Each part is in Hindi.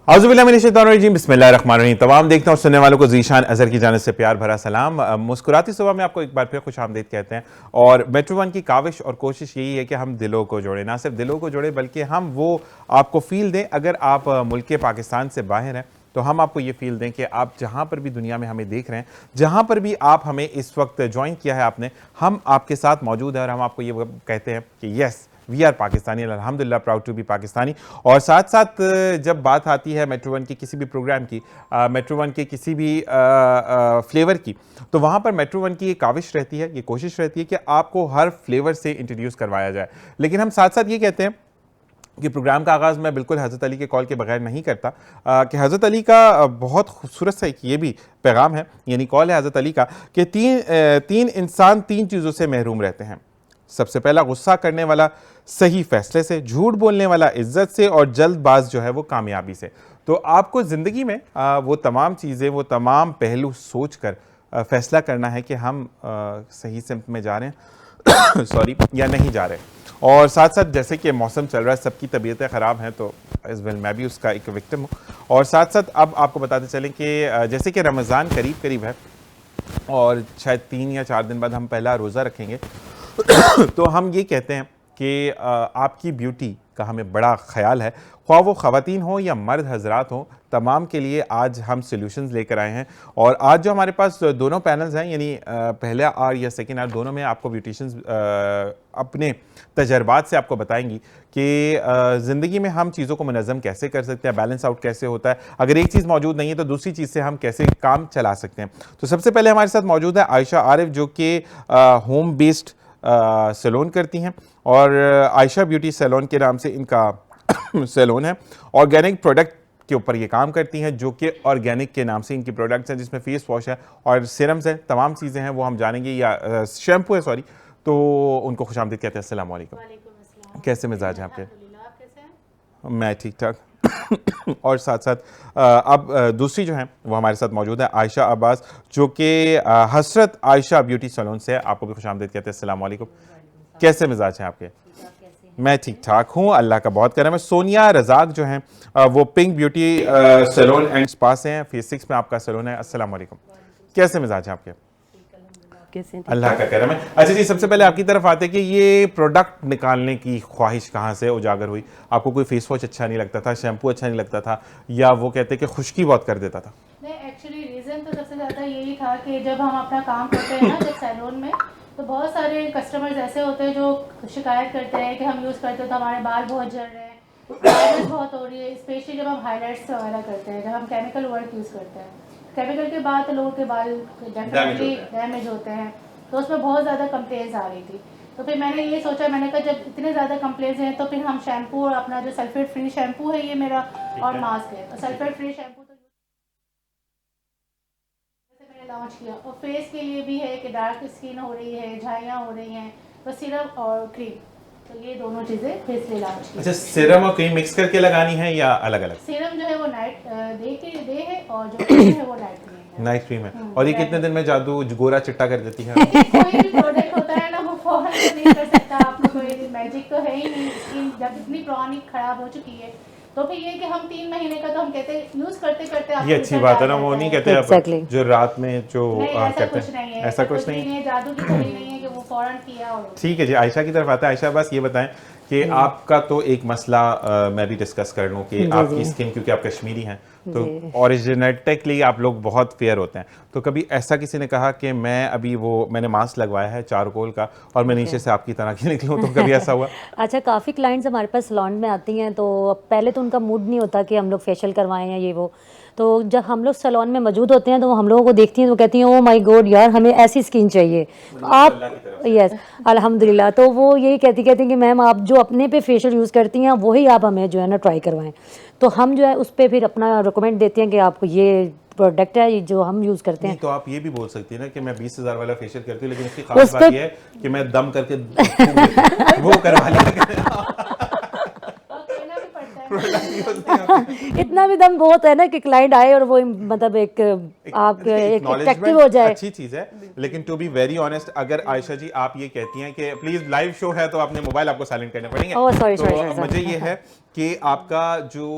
औज़ुबिल्लाहिमिनश्शैतानिर्रजीम बिस्मिल्लाहिर्रहमानिर्रहीम। तमाम देखने और सुनने वालों को ज़ीशान अज़हर की जानिब से प्यार भरा सलाम। मुस्कुराती सुबह में आपको एक बार फिर खुश आमदीद कहते हैं। और मेट्रो वन की काविश और कोशिश यही है कि हम दिलों को जोड़ें, ना सिर्फ दिलों को जोड़ें बल्कि हम वो आपको फ़ील दें। अगर आप मुल्क पाकिस्तान से बाहर हैं तो हम आपको ये फ़ील दें कि आप जहाँ पर भी दुनिया में हमें देख रहे हैं, जहाँ पर भी आप हमें इस वक्त ज्वाइन किया है आपने, हम आपके साथ मौजूद हैं और हम आपको ये कहते हैं कि येस वी आर पाकिस्तानी, अल्हम्दुलिल्लाह प्राउड टू बी पाकिस्तानी। और साथ साथ जब बात आती है मेट्रो वन की किसी भी प्रोग्राम की, मेट्रो वन के किसी भी फ्लेवर की, तो वहाँ पर मेट्रो वन की ये काविश रहती है, ये कोशिश रहती है कि आपको हर फ्लेवर से इंट्रोड्यूस करवाया जाए। लेकिन हम साथ साथ ये कहते हैं कि प्रोग्राम का आगाज़ मैं बिल्कुल हज़रत अली के कॉल के बगैर नहीं करता, कि हज़रत अली का बहुत खूबसूरत सा एक ये भी पैगाम है, यानी कॉल है हज़रत अली का कि तीन इंसान तीन चीज़ों से महरूम रहते हैं। सबसे पहला गुस्सा करने वाला सही फैसले से, झूठ बोलने वाला इज्जत से, और जल्दबाज जो है वो कामयाबी से। तो आपको ज़िंदगी में वो तमाम चीज़ें, वो तमाम पहलू सोच कर फैसला करना है कि हम सही सिमत में जा रहे हैं सॉरी या नहीं जा रहे। और साथ साथ जैसे कि मौसम चल रहा है, सबकी तबीयतें ख़राब हैं, तो इस वेल मैं भी उसका एक विक्टिम हूँ। और साथ साथ अब आपको बताते चलें कि जैसे कि रमज़ान करीब करीब है और शायद 3 या 4 दिन बाद हम पहला रोज़ा रखेंगे तो हम ये कहते हैं कि आपकी ब्यूटी का हमें बड़ा ख्याल है, ख्वाह वो ख़वातीन हो या मर्द हजरात हो, तमाम के लिए आज हम सॉल्यूशंस लेकर आए हैं। और आज जो हमारे पास दोनों पैनल्स हैं, यानी पहला आर या सेकेंड आर, दोनों में आपको ब्यूटिशियंस अपने तजर्बात से आपको बताएंगी कि ज़िंदगी में हम चीज़ों को मुनज़्ज़म कैसे कर सकते हैं, बैलेंस आउट कैसे होता है, अगर एक चीज़ मौजूद नहीं है तो दूसरी चीज़ से हम कैसे काम चला सकते हैं। तो सबसे पहले हमारे साथ मौजूद है आयशा आरिफ, जो कि होम बेस्ड सैलून करती हैं, और आयशा ब्यूटी सैलून के नाम से इनका सैलून है। ऑर्गेनिक प्रोडक्ट के ऊपर ये काम करती हैं, जो कि ऑर्गेनिक के नाम से इनकी प्रोडक्ट्स हैं, जिसमें फेस वॉश है और सीरम्स हैं, तमाम चीज़ें हैं वो हम जानेंगे, या शैम्पू है सॉरी। तो उनको खुशामदीद कहते हैं। अस्सलाम वालेकुम। कैसे मिजाज हैं आपके? मैं ठीक ठाक और साथ साथ अब दूसरी जो है वो हमारे साथ मौजूद है आयशा अब्बास, जो कि हसरत आयशा ब्यूटी सैलून से है। आपको भी खुशामदीद कहते हैं। अस्सलाम वालेकुम। कैसे मिजाज हैं आपके? मैं ठीक ठाक हूँ, अल्लाह का बहुत करम है। सोनिया रजाक जो हैं वो pink beauty salon and spa से हैं, फेज 6 में आपका सैलून है। अस्सलाम वालेकुम। कैसे मिजाज हैं आपके? अल्लाह का करम है। अच्छा जी, सबसे पहले आपकी तरफ आते कि ये प्रोडक्ट निकालने की ख्वाहिश कहाँ से उजागर हुई? आपको कोई फेस वॉश अच्छा नहीं लगता था, शैम्पू अच्छा नहीं लगता था, या वो कहते कि खुश्की बहुत कर देता था? नहीं, एक्चुअली रीज़न तो सबसे ज़्यादा यही था कि जब हम अपना काम करते हैं ना जब सैलून में, तो बहुत सारे कस्टमर्स ऐसे होते हैं जो शिकायत करते हैं कि हम यूज़ करते हैं तो हमारे बाल बहुत झड़ रहे हैं, ड्राइनेस बहुत हो रही है, स्पेशली जब हम हाईलाइट्स वगैरह करते हैं, जब हम केमिकल वर्क यूज़ करते हैं। केमिकल के बाद तो लोगों के बाल डेफिनेटली डैमेज होते हैं, तो उसमें बहुत ज़्यादा कंप्लेंट्स आ रही थी। तो फिर मैंने ये सोचा, मैंने कहा जब इतने ज़्यादा कंप्लेंट्स हैं तो फिर हम शैम्पू और अपना जो सल्फेट फ्री शैम्पू है ये मेरा, और मास्क है, और सल्फेट फ्री शैम्पू लॉन्च किया। और फेस के लिए भी है कि डार्क स्किन हो रही है, झाइयाँ हो रही हैं, तो सिरम और क्रीम, तो ये दोनों चीज़ें फेस लिए लॉन्च की। अच्छा, सिरम और क्रीम मिक्स करके लगानी है या अलग अलग? सिरम जो है वो नाइट डे है, और जो क्रीम है वो नाइट क्रीम है। नाइट क्रीम है। और ये कितने दिन में जादू गोरा चिट्टा कर देती है? कोई भी प्रोडक्ट होता है ना वो फौरन तो नहीं कर सकता, आपको कोई मैजिक तो है ही नहीं। स्किन जब इतनी पुरानी खराब हो चुकी है, तो फिर ये कि हम 3 महीने का तो हम कहते हैं यूज करते करते ये अच्छी बात है ना, वो नहीं कहते आप जो रात में जो ऐसा कुछ नहीं है, ऐसा कुछ नहीं है, जादू की थोड़ी नहीं है कि वो फौरन किया हो। ठीक है जी, आयशा की तरफ आता है। आयशा बस ये बताएं कि आपका तो एक मसला मैं भी डिस्कस कर लूँ कि आपकी स्किन, क्योंकि आप कश्मीरी हैं तो ओरिजिनेटिकली आप लोग बहुत फेयर होते हैं, तो कभी ऐसा किसी ने कहा कि मैं अभी मैंने मास्क लगवाया है चारकोल का और मैं नीचे से आपकी तरह की निकलूँ, तो कभी ऐसा हुआ? अच्छा, काफ़ी क्लाइंट्स हमारे पास सैलून में आती हैं, तो पहले तो उनका मूड नहीं होता कि हम लोग फेशियल करवाएं या ये वो, तो जब हम लोग सैलून में मौजूद होते हैं तो हम लोगों को देखती हैं तो कहती हैं ओ माय गॉड यार, हमें ऐसी स्किन चाहिए आप। यस, अल्हम्दुलिल्लाह। तो वो यही कहती हैं कि मैम आप जो अपने पे फेशियल यूज़ करती हैं वही आप हमें जो है ना ट्राई करवाएं। तो हम जो है उस पर फिर अपना रिकमेंड देते हैं कि आपको ये प्रोडक्ट है जो हम यूज़ करते हैं। तो आप ये भी बोल सकती हैं ना कि मैं 20,000 वाला फेशियल करती हूँ, लेकिन इसकी खास बात ये है कि मैं दम करके वो करवा लिया इतना भी दम बहुत है ना कि क्लाइंट आए और वो मतलब एक अट्रैक्टिव हो जाए, अच्छी चीज है। लेकिन टू बी वेरी ऑनेस्ट, अगर आयशा जी आप ये कहती हैं कि प्लीज लाइव शो है तो अपने मोबाइल आपको साइलेंट करने पड़ेंगे। सॉरी तो मुझे ये है कि आपका जो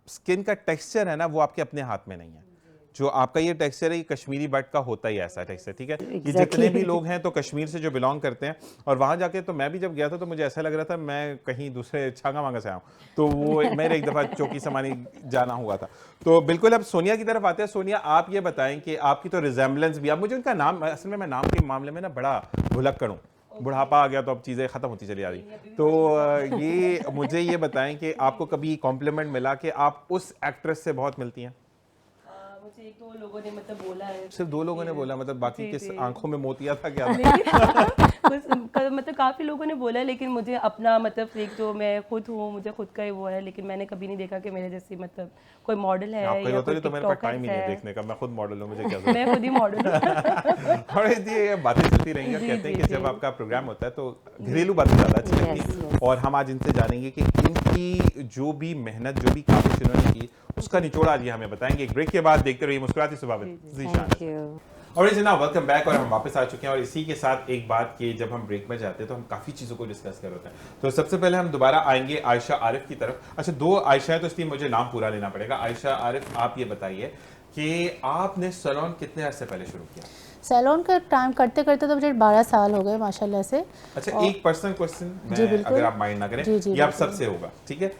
स्किन का टेक्सचर है ना वो आपके अपने हाथ में नहीं है। जो आपका ये टेक्सचर है ये कश्मीरी बट का होता ही ऐसा टेक्सचर, ठीक है। कि जितने भी लोग हैं तो कश्मीर से जो बिलोंग करते हैं, और वहां जाके तो मैं भी जब गया था तो मुझे ऐसा लग रहा था मैं कहीं दूसरे छांगा मांगा से आऊँ, तो वो मेरे एक दफ़ा चौकी समानी जाना हुआ था। तो बिल्कुल अब सोनिया की तरफ आते हैं। सोनिया, आप ये बताएं कि आपकी तो रिजेम्बलेंस भी, आप मुझे उनका नाम, असल में मैं नाम के मामले में ना बड़ा भुलक्कड़ हूँ, बुढ़ापा आ गया तो अब चीज़ें ख़त्म होती चली आ रही। तो ये मुझे ये बताएं कि आपको कभी कॉम्प्लीमेंट मिला कि आप उस एक्ट्रेस से बहुत मिलती हैं? मुझे एक दो लोगों ने मतलब बोला है। सिर्फ 2 लोगों ने बोला? मतलब बाकी किस आंखों में मोतिया था क्या? मतलब काफ़ी लोगों ने बोला, लेकिन मुझे अपना मतलब एक जो मैं खुद हूँ, मुझे खुद का ही वो है, लेकिन मैंने कभी नहीं देखा कि मेरे जैसी मतलब कोई मॉडल है या कोई तो मेरे पास टाइम ही नहीं है है। देखने का, मैं खुद मॉडल हूँ, मुझे क्या मैं खुद ही मॉडल हूँ। और ये बातें चलती रहेंगी। और कहते हैं कि जब आपका प्रोग्राम होता है तो घरेलू बातें ज़्यादा अच्छी लगती हैं। और हम आज इनसे जानेंगे कि इनकी जो भी मेहनत, जो भी काविश इन्होंने की, उसका निचोड़ आज ये हमें बताएंगे। एक ब्रेक के बाद देखते रहिए मुस्कुराती सुबह विद ज़ीशान। Thank you. और जनाब वेलकम बैक, और हम वापस आ चुके हैं। और इसी के साथ एक बात कि जब हम ब्रेक में जाते हैं तो हम काफ़ी चीज़ों को डिस्कस कर होते हैं। तो सबसे पहले हम दोबारा आएंगे आयशा आरिफ की तरफ। अच्छा, 2 आयशा है तो इसलिए मुझे नाम पूरा लेना पड़ेगा। आयशा आरिफ, आप ये बताइए कि आपने सैलून कितने अरसे पहले शुरू किया? सैलून का टाइम करते करते तो मुझे 12 साल हो गए माशाल्लाह से। अच्छा, एक पर्सनल क्वेश्चन जी, बिल्कुल। अगर आप माइंड ना करें, जी, ये आप सबसे होगा, ठीक है।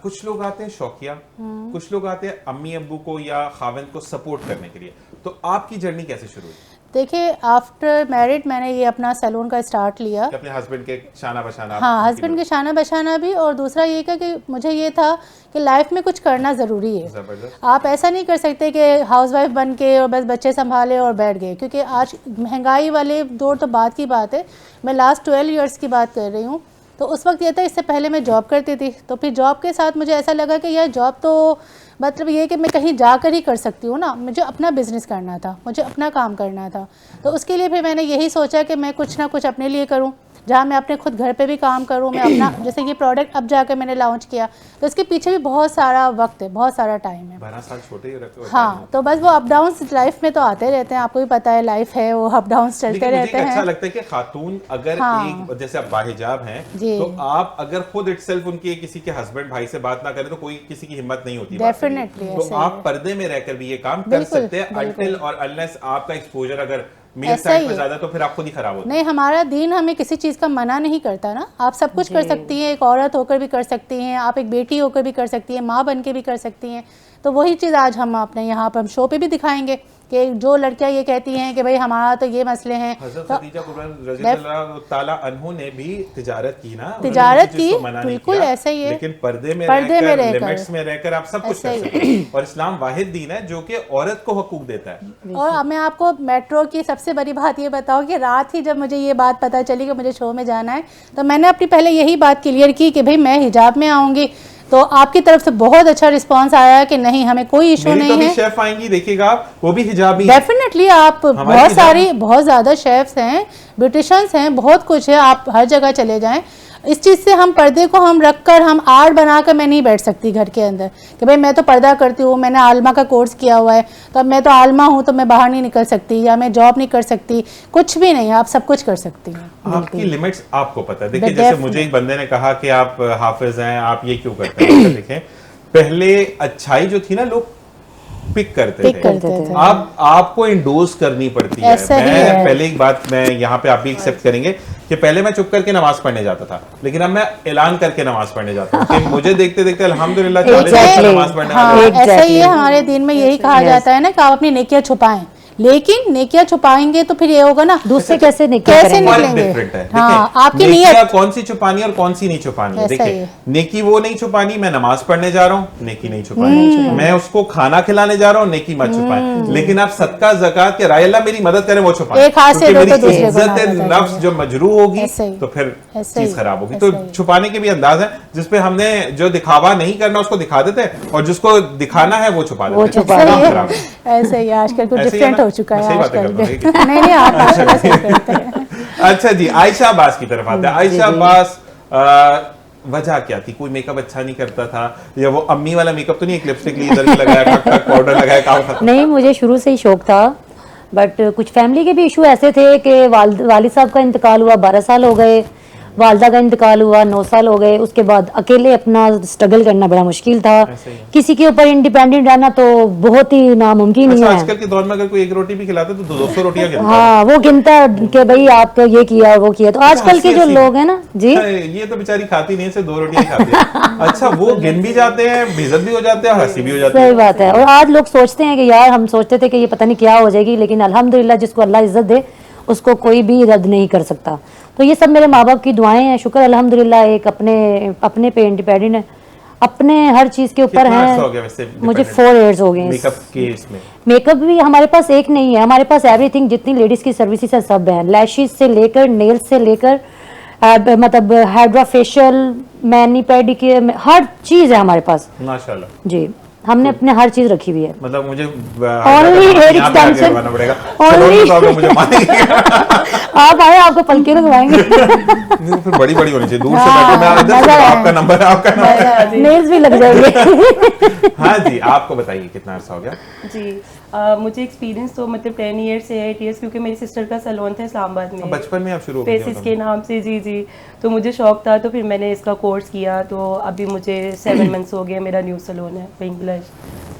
कुछ लोग आते हैं शौकिया, कुछ लोग आते हैं अम्मी अब्बू को या खाविंद को सपोर्ट करने के लिए। तो आपकी जर्नी कैसे शुरू हुई? देखिए, आफ्टर मैरिड मैंने ये अपना सैलून का स्टार्ट लिया। अपने हस्बैंड के शाना बशाना? हाँ, हस्बैंड के शाना बशाना भी, और दूसरा ये कि मुझे ये था कि लाइफ में कुछ करना ज़रूरी है। जबरदस्त। आप ऐसा नहीं कर सकते कि हाउसवाइफ बन के और बस बच्चे संभाले और बैठ गए, क्योंकि आज महंगाई वाले दौर तो बात की बात है। मैं लास्ट 12 ईयर्स की बात कर रही हूँ। तो उस वक्त ये था, इससे पहले मैं जॉब करती थी, तो फिर जॉब के साथ मुझे ऐसा लगा कि यार जॉब तो मतलब ये कि मैं कहीं जाकर ही कर सकती हूँ ना, मुझे अपना बिज़नेस करना था, मुझे अपना काम करना था। तो उसके लिए फिर मैंने यही सोचा कि मैं कुछ ना कुछ अपने लिए करूँ, जहाँ मैं अपने खुद घर पे भी काम करूँ। मैं अपना जैसे ये प्रोडक्ट अब जाकर मैंने लॉन्च किया, तो इसके पीछे भी बहुत सारा वक्त है, बहुत सारा टाइम है। 12 साल छोटे ही रखे हो। हाँ, तो बस वो अप डाउन लाइफ में तो आते रहते हैं, आपको भी पता है लाइफ है, वो अप डाउन चलते रहते हैं। अच्छा लगता है कि खातून अगर एक जैसे आप बाहिजाब हैं, तो आप अगर खुद इटसेल्फ उनके किसी के हस्बैंड भाई से बात ना करें तो कोई किसी की हिम्मत नहीं होती। डेफिनेटली। तो आप पर्दे में रहकर भी ये काम कर सकते हैं, अनटिल और अनलेस आपका एक्सपोजर अगर मेल साइड में ज्यादा तो फिर आप खुद ही खराब होते हैं। नहीं, हमारा दीन हमें किसी चीज़ का मना नहीं करता ना। आप सब कुछ कर सकती हैं, एक औरत होकर भी कर सकती हैं, आप एक बेटी होकर भी कर सकती हैं, माँ बन के भी कर सकती हैं। तो वही चीज़ आज हम अपने यहाँ पर हम शो पे भी दिखाएंगे कि जो लड़कियां ये कहती हैं कि भाई हमारा तो ये मसले हैं। हज़रत खदीजा कुर्बान रज़ियल्लाहु ताला अन्हु ने भी तिजारत की ना, तिजारत की, बिल्कुल ऐसा ही है। लेकिन पर्दे में रहकर, लिमिट्स में रहकर आप सब कुछ कर सकते हैं। और इस्लाम वाहिद दीन है जो कि औरत को हकूक देता है। और अब मैं आपको मेट्रो की सबसे बड़ी बात ये बताऊं कि रात ही जब मुझे ये बात पता चली कि मुझे शो में जाना है, तो मैंने अपनी पहले यही बात क्लियर की कि भाई मैं हिजाब में आऊँगी। तो आपकी तरफ से बहुत अच्छा रिस्पांस आया कि नहीं, हमें कोई इशू नहीं है। शेफ आएंगी, देखिएगा आप, वो भी हिजाबी। डेफिनेटली, आप बहुत ज़्यादा शेफ्स हैं, ब्यूटिशियंस हैं, बहुत कुछ है, आप हर जगह चले जाएं। इस चीज़ से हम पर्दे को हम रखकर, हम आर्ट बनाकर मैं नहीं बैठ सकती घर के अंदर कि भाई मैं तो पर्दा करती हूँ, मैंने आलमा का कोर्स किया हुआ है, तो अब मैं तो आलमा हूँ तो मैं बाहर नहीं निकल सकती, या मैं जॉब नहीं कर सकती, कुछ भी नहीं। आप सब कुछ कर सकती हैं। आपकी लिमिट्स आपको पता है। देखिए, जैसे मुझे एक बंदे ने कहा कि आप हाफिज हैं, आप ये क्यों करते हैं। देखें, पहले अच्छाई जो थी ना, लोग पिक करते थे। अब आपको इंडोर्स करनी पड़ती है। मैं पहले एक बात मैं यहाँ पे आप भी एक्सेप्ट करेंगे कि पहले मैं चुप करके नमाज पढ़ने जाता था, लेकिन अब मैं ऐलान करके नमाज पढ़ने जाता हूँ कि मुझे देखते देखते अल्हम्दुलिल्लाह 40 नमाज पढ़ने वाले। ऐसा ही है, हमारे दिन में यही कहा जाता है ना कि आप अपनी नेकियां छुपाएं, लेकिन नेकियां छुपाएंगे तो फिर ये होगा ना, दूसरे कैसे निकलेंगे। हाँ, आपकी नीयत कौन सी छुपानी और कौन सी नहीं छुपानी है। देखिए, नेकी वो नहीं छुपानी, मैं नमाज पढ़ने जा रहा हूँ, नेकी नहीं छुपानी। मैं उसको खाना खिलाने जा रहा हूँ, नेकी मत छुपाएं। लेकिन आप सदका ज़कात के राय अल्लाह मेरी मदद करे वो छुपाएं। एक हाथ से दो तो दूसरे को इज्जत नफ्स जो मजरू होगी तो फिर चीज खराब होगी। तो छुपाने के भी अंदाज है, जिसपे हमने जो दिखावा नहीं करना उसको दिखा देते हैं, और जिसको दिखाना है वो छुपा देते हैं। ऐसे ही आजकल कुछ डिफरेंट हो चुका है। नहीं, आप करते हैं। अच्छा जी, आयशा अब्बास की तरफ आते हैं। आयशा अब्बास, वजह क्या थी? कोई मेकअप अच्छा नहीं करता था, या वो अम्मी वाला मेकअप तो नहीं, एक लिपस्टिक ली इधर भी लगाया, टक टक पाउडर लगाया, काम खत्म? नहीं, मुझे शुरू से ही शौक था, बट कुछ फैमिली के भी इशू ऐसे थे कि वालिद साहब का इंतकाल हुआ, 12 साल हो गए, वालदा का इंतकाल हुआ, 9 साल हो गए। उसके बाद अकेले अपना स्ट्रगल करना बड़ा मुश्किल था। ऐसे ही है। किसी के ऊपर इंडिपेंडेंट रहना तो बहुत ही नामुमकिन ही अच्छा, है। आजकल के दौर में अगर कोई एक रोटी भी खिलाता है तो 200 रोटियां गिनता है। हाँ, वो गिनता है कि भाई आपका ये किया वो किया। तो आजकल के जो हंसी- लोग हैं ना जी, ये तो बेचारी खाती नहीं, सिर्फ 2 रोटियां खाती है। अच्छा, वो गिन भी जाते हैं, बेइज्जत भी हो जाते हैं और हंसी भी हो जाती है। सही बात है। और आज लोग सोचते हैं कि यार, हम सोचते थे कि ये पता नहीं क्या हो जाएगी, लेकिन अल्हम्दुलिल्लाह जिसको अल्लाह इज्जत दे उसको कोई भी रद्द नहीं कर सकता। तो ये सब मेरे माँ बाप की दुआएं हैं। शुक्र अल्हम्दुलिल्लाह, एक अपने पे इंडिपेंडेंट है, अपने हर चीज़ के ऊपर कितना है। अर्सा हो गया वैसे मुझे independent? 4 years हो गए हैं। मेकअप के इसमें मेकअप भी हमारे पास एक नहीं है, हमारे पास एवरीथिंग, जितनी लेडीज़ की सर्विसेज है सब है। लैशेज से लेकर, नेल्स से लेकर, मतलब हाइड्रा फेशियल, मैनी पेडिक्योर, हर चीज़ है हमारे पास माशाल्लाह। जी। हमने अपने हर चीज़ रखी हुई है। मतलब मुझे Only hair extension. पड़ेगा। Only- सैलून में तो आप लोग मुझे मानेंगे। आप आए, आपको पलके लगवाएंगे। नहीं, फिर बड़ी बड़ी होनी चाहिए, दूर से हाँ, बैठे मैं इधर से, मजा है। आपका नंबर है, आपका नंबर। नेल्स भी लग जाएंगे। हाँ जी, आपको बताइए कितना अर्सा हो गया? जी मुझे एक्सपीरियंस तो मतलब 10 ईयर्स से 8 ईयर्स, क्योंकि मेरी सिस्टर का सैलून था इस्लामाबाद में, बचपन में आप शुरू हो फेसिस के नाम से। जी जी, तो मुझे शौक था, तो फिर मैंने इसका कोर्स किया। तो अभी मुझे 7 मंथ्स हो गए, मेरा न्यू सैलून है पिंक ब्लश।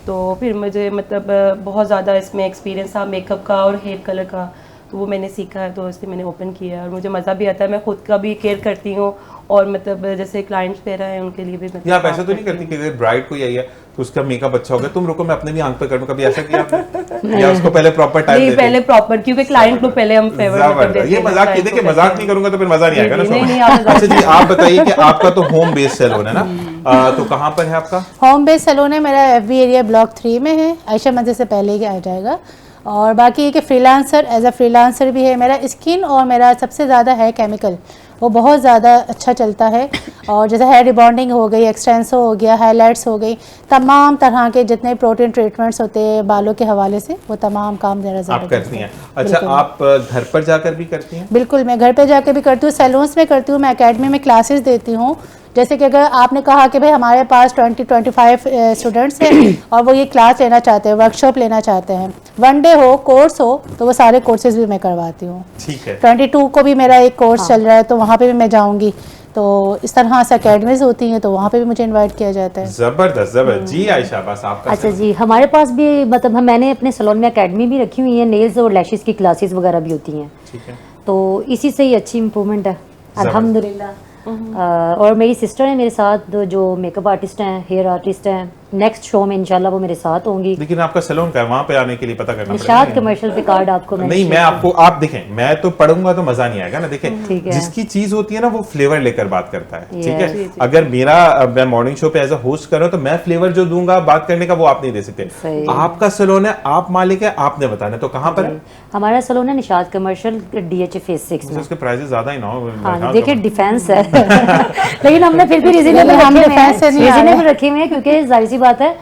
तो फिर मुझे मतलब बहुत ज़्यादा इसमें एक्सपीरियंस था मेकअप का और हेयर कलर का, तो वो मैंने सीखा है, तो इसलिए मैंने ओपन किया है। और मुझे मज़ा भी आता है, मैं खुद का भी केयर करती हूँ और मतलब जैसे क्लाइंट्स वगैरह हैं उनके लिए भी मतलब या आप ऐसा तो नहीं करती कि अगर ब्राइड कोई आई है तो उसका मेकअप अच्छा हो गया, तुम रुको मैं अपने भी आंख पे करूँ, कभी ऐसा किया आपने? या उसको पहले प्रॉपर टाइम नहीं, देते? पहले प्रॉपर, क्योंकि क्लाइंट को पहले हम फेवर जबरदस्त। ये मजाक की, देखिए मजाक नहीं करूंगा तो फिर मजा नहीं आएगा ना। नहीं, शो में। नहीं, आप मजाक अच्छा जी, आप बताइए कि आपका तो होम बेस्ड सैलून है ना, तो कहाँ पर है आपका? होम बेस्ड सैलून है मेरा, FB एरिया ब्लॉक 3 में है, आयशा मस्जिद से पहले ही आ जाएगा। और बाकी ये कि फ्रीलांसर, एज अ फ्रीलांसर भी है मेरा। स्किन और मेरा सबसे ज़्यादा है केमिकल, वो बहुत ज़्यादा अच्छा चलता है। और जैसे हेयर रिबॉन्डिंग हो गई, एक्सटेंसो हो गया, हाइलाइट्स हो गई, तमाम तरह के जितने प्रोटीन ट्रीटमेंट्स होते हैं बालों के हवाले से, वो तमाम काम ज़रा आप करती हैं? अच्छा, आप घर पर जाकर भी करती हैं? बिल्कुल, मैं घर पे जाके भी करती हूँ, सैलून्स में करती हूँ, मैं एकेडमी में क्लासेस देती हूँ। जैसे कि अगर आपने कहा कि भाई हमारे पास 20-25 स्टूडेंट्स हैं और वो ये क्लास लेना चाहते हैं, वर्कशॉप लेना चाहते हैं, 1 डे हो, कोर्स हो, तो वो सारे कोर्सेज भी मैं करवाती हूँ। ठीक है। 22 को भी मेरा एक कोर्स चल रहा है, तो वहाँ पे भी मैं जाऊँगी। तो इस तरह से अकेडमीज होती हैं, तो वहाँ पे भी मुझे इनवाइट किया जाता है। जबरदस्त जबरदस्त। जी आयशा, बस आपका अच्छा जी, हमारे पास भी मतलब मैंने अपने सैलून में एकेडमी भी रखी हुई है, नेल्स और लैशेस की क्लासेस वगैरह भी होती हैं। ठीक है। तो इसी से ही अच्छी इम्प्रूवमेंट है अल्हम्दुलिल्लाह। और मेरी सिस्टर है मेरे साथ, जो मेकअप आर्टिस्ट हैं, हेयर आर्टिस्ट हैं। नेक्स्ट शो में इंशाल्लाह वो मेरे साथ होंगी। लेकिन आपका सैलून का है, वहाँ पे आने के लिए पता करना निशाद पड़ेगा। कमर्शियल पे कार्ड आपको मैंने नहीं, मैं share आपको, आप देखें, मैं तो पढ़ूंगा तो मजा नहीं आएगा ना। देखें, ठीक है। जिसकी चीज होती है ना वो फ्लेवर लेकर बात करता है। ठीक है। जी, अगर मेरा मैं मॉर्निंग शो पे एज अ होस्ट कर रहा हूं तो मैं फ्लेवर जो दूंगा बात करने का वो आप नहीं दे सकते। सही। आपका सैलून है, आप मालिक है, आपने बताना। तो कहाँ पर है? हमारा सैलून है निशाद कमर्शियल DH फेज 6 में। उसके प्राइसेस ज्यादा ही ना हो। हाँ, देखिए डिफेंस है लेकिन हमने फिर भी रिजनेबल हम रखे हुए डिफेंस से हैं, नहीं आ रहे। रिजनेबल रखे हुए हैं, क्योंकि जाहिर सी बात है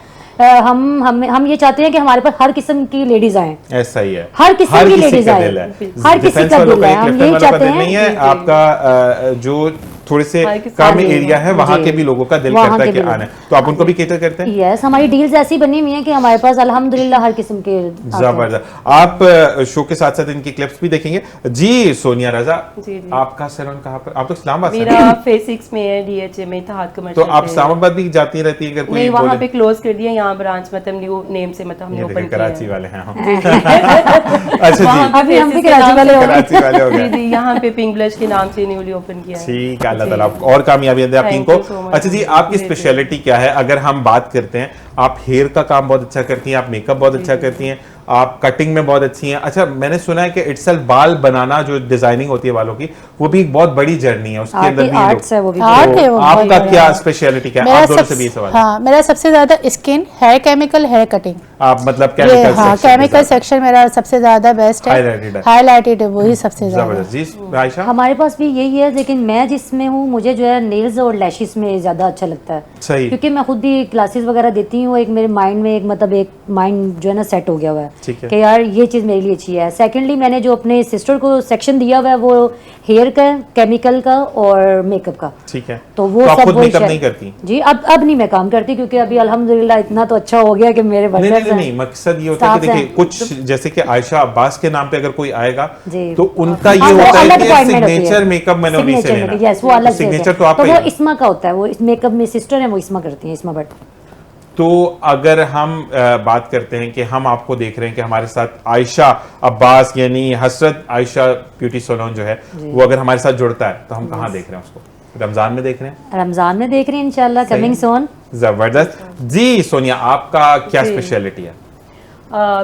हम ये चाहते हैं कि हमारे पास हर किस्म की लेडीज आए। ऐसा ही है, हर किस्म की किसी लेडीज का आए, दिल है। हर किसी डिफेंस का वालों दिल है। एक हम लेफ्ट यही वालों का चाहते दिल नहीं हैं। है। आपका जो थोड़े से कम एरिया है वहाँ जी। के भी लोगों का दिल वहाँ करता है के कि भी आना है। तो आप उनको भी केटर करते हैं? यस, हमारी डील्स ऐसी बनी हुई हैं कि हमारे पास अल्हम्दुलिल्लाह हर किस्म के आते हैं। जबरदस्त। आप शो के साथ साथ इनकी क्लिप्स भी देखेंगे। जी सोनिया रजा, जी, जी। आपका सैलून कहाँ पर? आप तो इस्लामाबाद से हैं। मेरा फेस 6 में है, DH में था, हाथ तो कमर्शियल आप इस्लामाबाद भी जाती रहती है अगर कोई नहीं, वहाँ बोले? पे क्लोज कर दिया, यहाँ ब्रांच मतलब न्यू नेम से मतलब हमने ये ओपन देखें, किया कराची है। वाले हैं हम। अच्छा वहाँ जी, पे अभी हम भी faces के कराची नाम वाले से- हो गए। कराची वाले हो जी गए। जी, यहाँ पे पिंक ब्लश के नाम से न्यूली ओपन किया है। ठीक है, अल्लाह ताला आपको और कामयाबी दे आपकी Thank को। you so much. अच्छा जी, आपकी जी, जी। स्पेशलिटी क्या है? अगर हम बात करते हैं, आप हेयर का काम बहुत अच्छा करती हैं, आप मेकअप बहुत अच्छा करती हैं, आप कटिंग में बहुत अच्छी हैं। अच्छा, मैंने सुना है कि इटसेल्फ बाल बनाना, जो डिजाइनिंग होती है बालों की, वो भी एक बहुत बड़ी जर्नी है। उसके अंदर भी आर्ट्स है वो भी। आर्ट है तो वो बहुत आपका बड़ा क्या है। स्पेशलिटी क्या है? मेरा आप दोनों से सब- भी ये सवाल है। हाँ, मेरा सबसे ज़्यादा skin, hair chemical, hair cutting, आप मतलब ये केमिकल हाँ, सेक्शन केमिकल के साथ। सेक्शन मेरा सबसे ज़्यादा बेस्ट है। Highlighted है। हाईलाइटेड है, वही सबसे ज़्यादा। जबरदस्त। जी आयशा, हमारे पास भी यही है, लेकिन मैं जिसमें हूँ मुझे जो है नेल्स और लैशेस में ज़्यादा अच्छा लगता है। सही। क्योंकि मैं खुद भी क्लासेस वगैरह देती हूँ, एक मेरे माइंड में एक मतलब एक माइंड जो है ना सेट हो गया हुआ है। ठीक है। कि यार ये चीज़ मेरे लिए अच्छी है। सेकेंडली मैंने जो अपने सिस्टर को सेक्शन दिया हुआ है वो हेयर का, केमिकल का और मेकअप का। ठीक है। तो वो आप सब खुद वो मेकअप share- नहीं करती? जी अब नहीं मैं काम करती, क्योंकि अभी अल्हम्दुलिल्लाह इतना तो अच्छा हो गया कि मेरे नहीं वर्कर्स नहीं नहीं, मकसद ये होता है कि स्टाफ देखिए हैं। कुछ जैसे कि आयशा अब्बास के नाम पे अगर कोई आएगा जी। तो उनका ये हाँ, वो होता है अलग कि appointment होती है। सिग्नेचर मेकअप मैंने उन्हीं से Signature लेना। makeup, yes, वो अलग सिग्नेचर चीज़ तो है। आपका तो ही वो इस्मा का होता है, वो मेकअप में सिस्टर है, वो इस्मा करती है, इस्मा भट्ट। तो अगर हम बात करते हैं कि हम आपको देख रहे हैं कि हमारे साथ आयशा अब्बास यानी हसरत आयशा ब्यूटी सैलून जो है वो अगर हमारे साथ जुड़ता है तो हम कहाँ देख रहे हैं उसको? रमजान में देख रहे हैं? रमजान में देख रहे हैं इंशाल्लाह, सही कमिंग है। सोन। जबरदस्त जी। सोनिया, आपका क्या स्पेशलिटी है?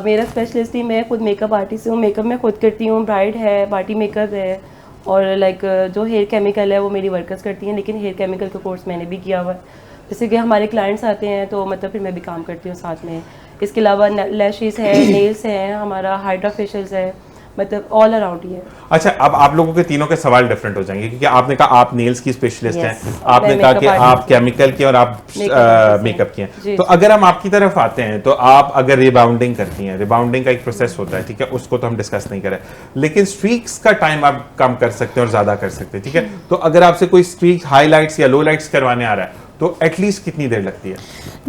मेरा स्पेशलिस्ट ही, मैं खुद मेकअप आर्टिस्ट हूँ, मेकअप मैं खुद करती हूँ, ब्राइड है, पार्टी मेकअप है, और लाइक जो हेयर केमिकल है वो मेरी वर्कर्स करती हैं, लेकिन हेयर केमिकल का कोर्स मैंने भी किया हुआ है। जैसे कि हमारे क्लाइंट्स आते हैं तो मतलब फिर मैं भी काम करती हूँ साथ में। इसके अलावा लैशेस है, नेल्स हैं, हमारा हाइड्रा फेशियल्स है, मतलब ऑल अराउंड ही है। अच्छा, अब आप लोगों के तीनों के सवाल डिफरेंट हो जाएंगे क्योंकि आपने कहा आप नेल्स की स्पेशलिस्ट Yes. हैं, आपने मैं कहा makeup कि artist आप केमिकल की और आप Makeup artist मेकअप की हैं। हैं। जी, तो अगर हम आपकी तरफ आते हैं तो आप अगर रिबाउंडिंग करती हैं, रिबाउंडिंग का एक प्रोसेस होता है, ठीक है, उसको तो हम डिस्कस नहीं करें, लेकिन स्ट्रीक्स का टाइम आप कम कर सकते हैं और ज्यादा कर सकते हैं, ठीक है। तो अगर आपसे कोई स्ट्रीक हाईलाइट्स या लो लाइट्स करवाने आ रहा है तो एटलीस्ट कितनी देर लगती है?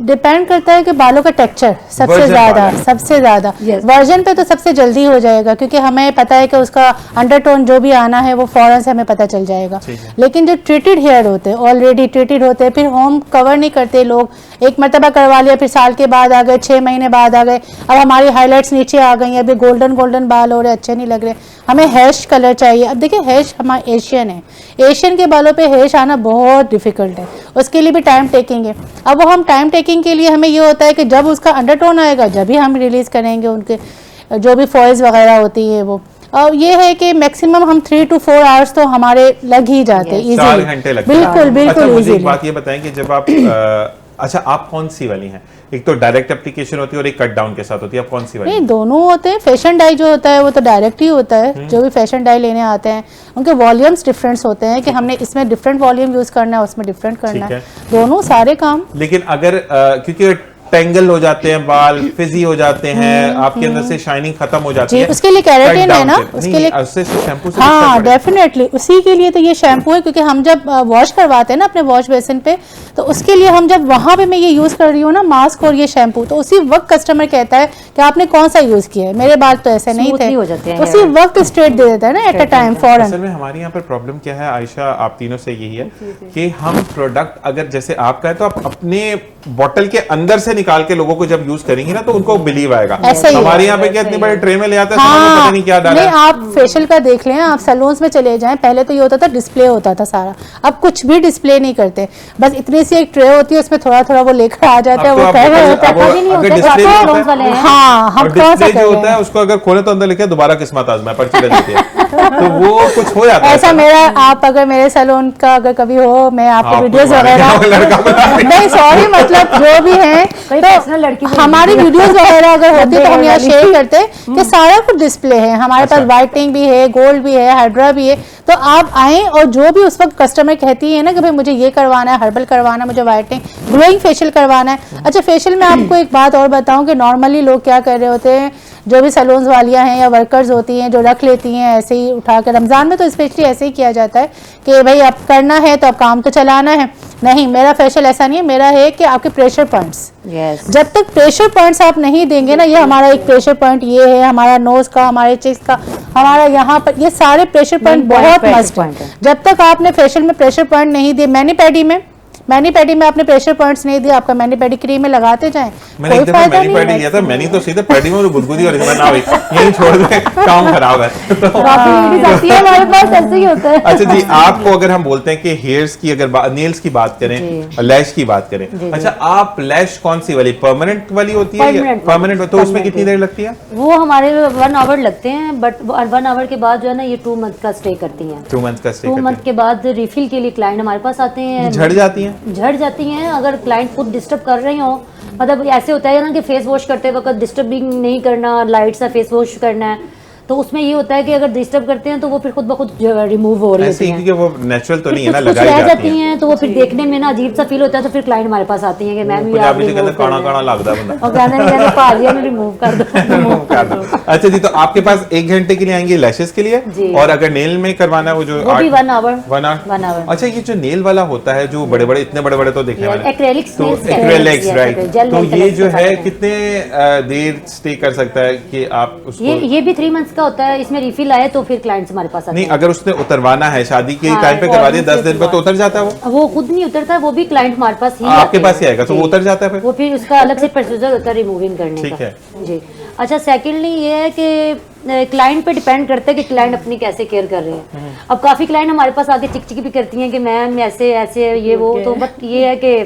डिपेंड करता है कि बालों का टेक्सचर सबसे Virgin ज्यादा, बाल है। सबसे ज्यादा Yes. वर्जन पे तो सबसे जल्दी हो जाएगा, क्योंकि हमें पता है कि उसका अंडरटोन जो भी आना है वो फौरन से हमें पता चल जाएगा। ठीक है। लेकिन जो ट्रीटेड हेयर होते हैं, ऑलरेडी ट्रीटेड होते हैं, फिर होम कवर नहीं करते लोग, एक मरतबा करवा लिया, फिर साल के बाद आ गए, 6 महीने बाद आ गए, अब हमारी हाईलाइट्स नीचे आ गई हैं, अभी गोल्डन गोल्डन बाल हो रहे, अच्छे नहीं लग रहे, हमें हैश कलर चाहिए। अब देखिए हैश हमारा एशियन है, एशियन के बालों पे हैश आना बहुत डिफिकल्ट है, उसके लिए भी टाइम टेकिंग है। अब वो हम टाइम टेकिंग के लिए हमें ये होता है कि जब उसका अंडरटोन आएगा जब ही हम रिलीज करेंगे उनके जो भी फॉइल्स वगैरह होती है वो। और ये है कि मैक्सिमम हम 3 to 4 आवर्स तो हमारे लग ही जाते हैं, 4 easily। घंटे लगते हैं। बिल्कुल अच्छा, बिल्कुल मुझे एक इजीली। बात ये बताएं कि जब आप अच्छा, आप कौन सी वाली हैं? एक तो डायरेक्ट एप्लीकेशन होती है और एक कट डाउन के साथ होती है, आप कौन सी वाली नहीं, हैं? दोनों होते हैं। फैशन डाई जो होता है वो तो डायरेक्ट ही होता है, जो भी फैशन डाई लेने आते हैं उनके वॉल्यूम्स डिफरेंस होते हैं कि हमने इसमें डिफरेंट वॉल्यूम यूज करना है, उसमें डिफरेंट करना ठीक है, है। दोनों सारे काम। लेकिन अगर क्योंकि टेंगल हो जाते हैं बाल, फिजी हो जाते हैं, आपके अंदर से शाइनिंग खत्म हो जाती जी, है, उसके लिए Cut केराटिन है down ना, से। उसके नहीं, लिए उससे शैम्पू से हाँ अच्छा पड़ेगा। डेफिनेटली उसी के लिए तो ये शैम्पू है, क्योंकि हम जब वॉश करवाते हैं ना अपने वॉश बेसिन पे, तो उसके लिए हम जब वहां पे मैं ये यूज कर रही हूँ ना मास्क और ये शैम्पू, तो उसी वक्त कस्टमर कहता है कि आपने कौन सा यूज किया है, मेरे बाल तो ऐसे नहीं Smoothly थे, हो जाते हैं उसी hair। वक्त स्ट्रेट दे देता है ना एट अ टाइम फौरन। असल में हमारे यहाँ पर प्रॉब्लम क्या है आयशा, आप तीनों से यही है कि हम प्रोडक्ट अगर जैसे आपका है तो आप अपने बॉटल के अंदर से निकाल के लोगों को जब यूज करेंगी ना तो उनको बिलीव आएगा। ऐसा ही है। हमारे यहाँ पे क्या इतनी बड़ी ट्रे में ले आते हैं, समझ में पता नहीं क्या डाला नहीं, है। आप फेशियल का देख लें, आप सैलून्स में चले जाएं, पहले तो ये होता था डिस्प्ले होता था सारा, अब कुछ भी डिस्प्ले नहीं करते, बस इतनी सी एक ट्रे होती है उसमें थोड़ा थोड़ा वो लेकर आ जाता है, अब तो वो आप कह रहे बताइए, होता अब है वो- पता नहीं अगर होता, डिस्प्ले तो नहीं salons होता वाले है, हैं। हाँ हम और कौन सा डिस्प्ले कर जो रहे होता है हैं। उसको अगर खोले तो अंदर लिखे दोबारा किस्मत आजमाए, पर्ची दे देती है, तो वो कुछ हो जाता है ऐसा मेरा, आप अगर मेरे सैलून का अगर कभी हो, मैं आपको आपको वीडियोस हमारे वगैरह यहाँ लड़का बना रही है। नहीं सॉरी, मतलब जो भी है कोई तो personal लड़की को हमारी नहीं वीडियोस वगैरह अगर होती तो हम यहाँ वाली। शेयर करते कि सारा कुछ डिस्प्ले है हमारे पास, अच्छा। वाइटनिंग भी है, गोल्ड भी है, हाइड्रा भी है, तो आप आएं और जो भी उस वक्त कस्टमर कहती है ना कि भाई मुझे ये करवाना है, हर्बल करवाना है, मुझे वाइटनिंग ग्लोइंग फेशियल करवाना है। अच्छा, फेशियल में आपको एक बात और बताऊं कि नॉर्मली लोग क्या कर रहे होते हैं, जो भी सैलून्स वालियां हैं या वर्कर्स होती हैं जो रख लेती हैं ऐसे ही उठा के, रमज़ान में तो स्पेशली ऐसे ही किया जाता है कि भाई अब करना है तो अब काम तो चलाना है। नहीं, मेरा फेशियल ऐसा नहीं है, मेरा है कि आपके प्रेशर पॉइंट्स, यस, जब तक प्रेशर पॉइंट्स आप नहीं देंगे ना, ये हमारा एक प्रेशर पॉइंट ये है, हमारा नोज का, हमारे चेस्ट का, हमारा यहाँ पर, ये सारे प्रेशर पॉइंट Main point बहुत pressure मस्ट है। point है। जब तक आपने फेशियल में प्रेशर पॉइंट नहीं दिए, मैनी पैडी में आपने प्रेशर पॉइंट्स नहीं दिए, आपका मैनी पैडी क्रीम में लगाते जाएं, मैंने कोई एक दफा फायदा मैनी पैडी नहीं लिया था, मैनी तो सीधे पैडी में गुदगुदी और इसमें ना हुई, यही छोड़ दे, काम खराब है। तो काफी लेडीज आती है हमारे पास, ऐसे ही होता है। अच्छा जी, आपको अगर हम बोलते हैं कि हेयर्स की अगर नेल्स की बात करें जी। और लैश की बात करें, जी, जी। अच्छा आप लैश कौन सी वाली, परमानेंट वाली होती है या Permanent परमानेंट, तो उसमें permanent कितनी देर लगती है? वो हमारे 1 आवर लगते हैं, बट 1 आवर के बाद जो है ना ये 2 मंथ का स्टे करती हैं। 2 मंथ का स्टे 2 करते मंथ के बाद रिफिल के लिए क्लाइंट हमारे पास आते हैं, हैं, झड़ जाती हैं। झड़ जाती हैं। अगर क्लाइंट खुद डिस्टर्ब कर रहे हो, मतलब ऐसे होता है ना कि फेस वॉश करते वक्त डिस्टर्बिंग नहीं करना, लाइट सा फेस वॉश करना है, तो उसमें ये होता है कि अगर डिस्टर्ब करते हैं तो वो फिर खुद ब खुद रिमूव हो रही ऐसे होती ही हैं। क्योंकि वो नेचुरल तो नहीं है ना, कुछ लगाई रह जाती जाती हैं। हैं तो वो फिर देखने में ना अजीब सा फील होता है, तो फिर क्लाइंट हमारे पास आती हैं कि मैम ये आप पंजाबी remove कहते कर काना दें। काना लगदा बंदा। और कहते हैं यार भाजी ने रिमूव कर दो। कर दो। अच्छा जी, तो आपके पास 1 घंटे के लिए आएंगे लैशेस के लिए, जी। और अगर नेल में करवाना है वो जो वो भी 1 आवर। 1 1 आवर। अच्छा, ये जो नेल वाला होता है जो बड़े बड़े इतने बड़े बड़े तो देखे Yes, मैंने, acrylics तो nails, acrylics yes, right, gel तो nail ये colors जो के है साथ में। कितने देर स्टे कर सकता है कि आप उसको ये भी 3 मंथ्स का होता है, इसमें रिफिल आए तो फिर क्लाइंट्स हमारे पास आते नहीं, हैं। अगर उसने उतरवाना है शादी के हाँ, टाइम पे करवा दिया और 10 दिन पर तो उतर जाता है वो? वो खुद नहीं उतरता, वो भी क्लाइंट हमारे पास ही आपके आते पास ही हैं। आएगा तो वो जी। उतर जाता है फिर? वो फिर उसका अलग से प्रोसीजर होता है रिमूविंग करने ठीक का। है। जी। अच्छा, सेकेंडली ये है कि क्लाइंट पे डिपेंड करता है कि क्लाइंट अपनी कैसे केयर कर रहे हैं। अब काफ़ी क्लाइंट हमारे पास आके चिक भी करती हैं कि मैम ऐसे ऐसे ये वो, तो बट ये है कि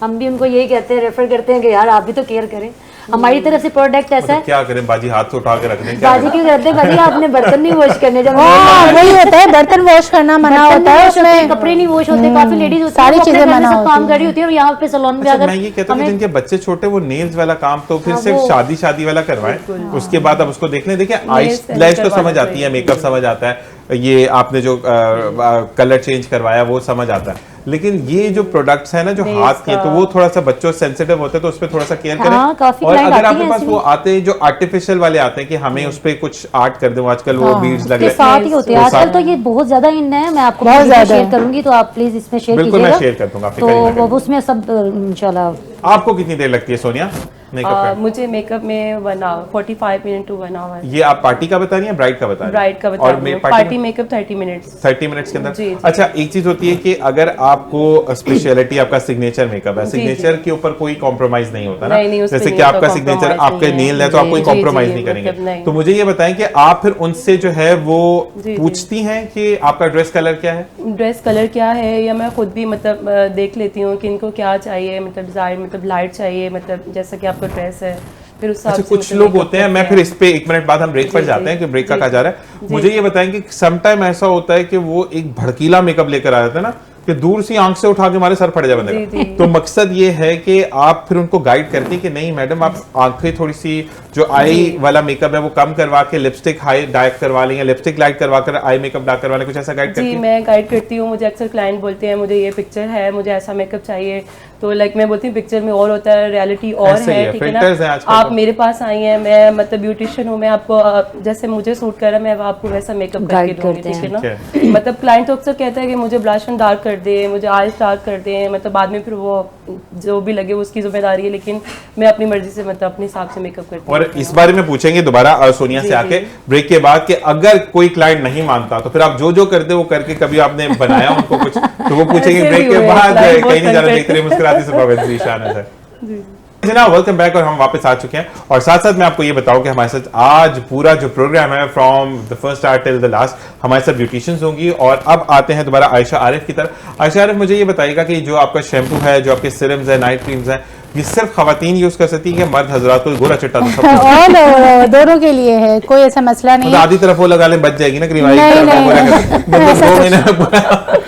हम भी उनको यही कहते हैं, रेफर करते हैं कि यार आप भी तो केयर करें। हमारी तरफ से प्रोडक्ट ऐसा मतलब है। क्या करें बाजी, हाथ से उठा के रख दें क्या बाजी क्यों करते हैं बाजी, आपने बर्तन नहीं वॉश करने जब हाँ वही होता है, बर्तन वॉश करना मना बर्तन होता नहीं है wash होते, उसमें। कपड़े नहीं वॉश होते, काफी लेडीज होती सारी हैं, वो अपने चीजें घर में मना सब होती काम हैं। कर रही होती है और यहाँ पे सैलून में अच्छा, अगर मैं ये कहता हूँ कि हमें जिनके बच्चे छोटे वो नेल्स वाला काम तो फिर हाँ, सिर्फ वो- शादी वाला करवाएं, उसके बाद अब उसको देख लें। देखिए Nails आईलैश तो करवाना समझ आती है, मेकअप समझ आता है, ये आपने जो कलर चेंज करवाया वो समझ आता है, लेकिन ये जो प्रोडक्ट्स है ना जो Nails हाथ के, तो का- वो थोड़ा सा बच्चों सेंसिटिव होते हैं तो उस पर थोड़ा सा केयर करें। हाँ, काफी और client अगर आती आपके हैं पास ऐसे वो आते हैं जो आर्टिफिशियल वाले आते हैं कि हमें उस पर कुछ आर्ट कर दें, आजकल वो बीड्स लगे के साथ ही होते हैं वो आजकल, साथ- तो ये बहुत ज्यादा इन है। मैं आपको बहुत वीडियो ज्यादा शेयर है। करूंगी तो आप प्लीज इसमें शेयर बिल्कुल मैं कीजिएगा। शेयर कर दूंगा, तो फिक्र नहीं वो उसमें सब इंशाल्लाह। आपको कितनी देर लगती है सोनिया मेकअप पे? मुझे मेकअप में 1 आवर 45 मिनट टू 1 आवर। ये आप पार्टी का बता रही हैं, ब्राइड का बता रही हैं? ब्राइड का बता और रही मैं हूँ। Party party makeup 30 minutes. 30 minutes के अंदर। जी, जी। अच्छा, एक चीज होती है कि अगर आपको स्पेशलिटी आपका सिग्नेचर मेकअप है, जी, सिग्नेचर के ऊपर कोई कॉम्प्रोमाइज नहीं होता ना, नहीं, उस पे जैसे नहीं कि होता, आपका सिग्नेचर compromise आपके नहीं है। नेल है तो आप कोई जी, कॉम्प्रोमाइज जी, नहीं मतलब करेंगे। नहीं। तो मुझे ये बताएं कि आप फिर उनसे जो है वो जी। पूछती हैं कि आपका ड्रेस कलर क्या है? ड्रेस कलर क्या है, या मैं खुद भी मतलब देख लेती हूँ कि इनको क्या चाहिए, मतलब डिजाइन, मतलब लाइट चाहिए, मतलब जैसा कि आपका ड्रेस है, फिर उस हिसाब अच्छा, से कुछ मतलब लोग makeup होते हैं, मैं करते फिर इस पे 1 मिनट बाद हम ब्रेक पर जी, जाते जी, हैं कि ब्रेक का जी, कहा जा रहा है। मुझे ये बताएं कि सम टाइम ऐसा होता है कि वो एक भड़कीला मेकअप लेकर आ जाता है ना, कि दूर से आंख से उठा के हमारे सर फट जाए बंदे जी, का। जी। तो मकसद ये है कि आप फिर उनको गाइड करते हैं कि नहीं मैडम, आप आंखें थोड़ी सी जो आई वाला मेकअप है वो कम करवा के लिपस्टिक हाई डार्क करवा लेंगे, लिपस्टिक लाइट करवा कर आई मेकअप डार्क करवा लें, कुछ ऐसा गाइड करती जी हैं? मैं गाइड करती हूँ। मुझे अक्सर क्लाइंट बोलते हैं मुझे ये पिक्चर है, मुझे ऐसा मेकअप चाहिए, तो लाइक मैं बोलती हूँ पिक्चर में और होता है, रियलिटी और ऐसे ही है, है, ठीक है filters हैं ना। आजकल आप तो। मेरे पास आई हैं, मैं मतलब ब्यूटिशियन हूँ, मैं आपको जैसे मुझे सूट कर रहा है मैं आपको वैसा मेकअप करके Guide दूंगी, करते ठीक है हैं। ना। मतलब क्लाइंट तो अक्सर कहता है कि मुझे ब्लश एंड डार्क कर दे, मुझे आईज डार्क कर दे, मतलब बाद में फिर वो जो भी लगे उसकी जिम्मेदारी है, लेकिन मैं अपनी मर्जी से मतलब अपने हिसाब से मेकअप करती हूँ। और इस बारे में पूछेंगे दोबारा सोनिया से जी, आके जी। ब्रेक के बाद कि अगर कोई क्लाइंट नहीं मानता तो फिर आप जो जो करते वो करके कभी आपने बनाया उनको कुछ, तो वो पूछेंगे ऐसे ब्रेक भी के हुए, बाद। client कहीं नहीं बहुत जाना, तंग देखते रहिए मुस्कुराती से पवित्र ईशान है। जनाब वेलकम बैक, और हम वापस आ चुके हैं। और साथ साथ मैं आपको ये बताऊं कि हमारे साथ आज पूरा जो प्रोग्राम है from the first start till the last हमारे साथ ब्यूटिशियंस होंगी। और अब आते हैं दोबारा आयशा आरिफ की तरफ। आयशा आरिफ, मुझे ये बताइएगा कि जो आपका शैम्पू है, जो आपके सिरम्स है, नाइट क्रीम्स है, ये सिर्फ खवातीन यूज कर सकती है कि मर्द हजरात को गोरा चिट्टा तो सब कुछ? और दोनों के लिए है, कोई ऐसा मसला नहीं मतलब है। आधी तरफ वो लगा लें बच जाएगी ना क्रीम, आधी नहीं, तरफ नहीं, वो लगा नहीं। लें। मतलब ऐसा 2 कुछ- महीने में पूरा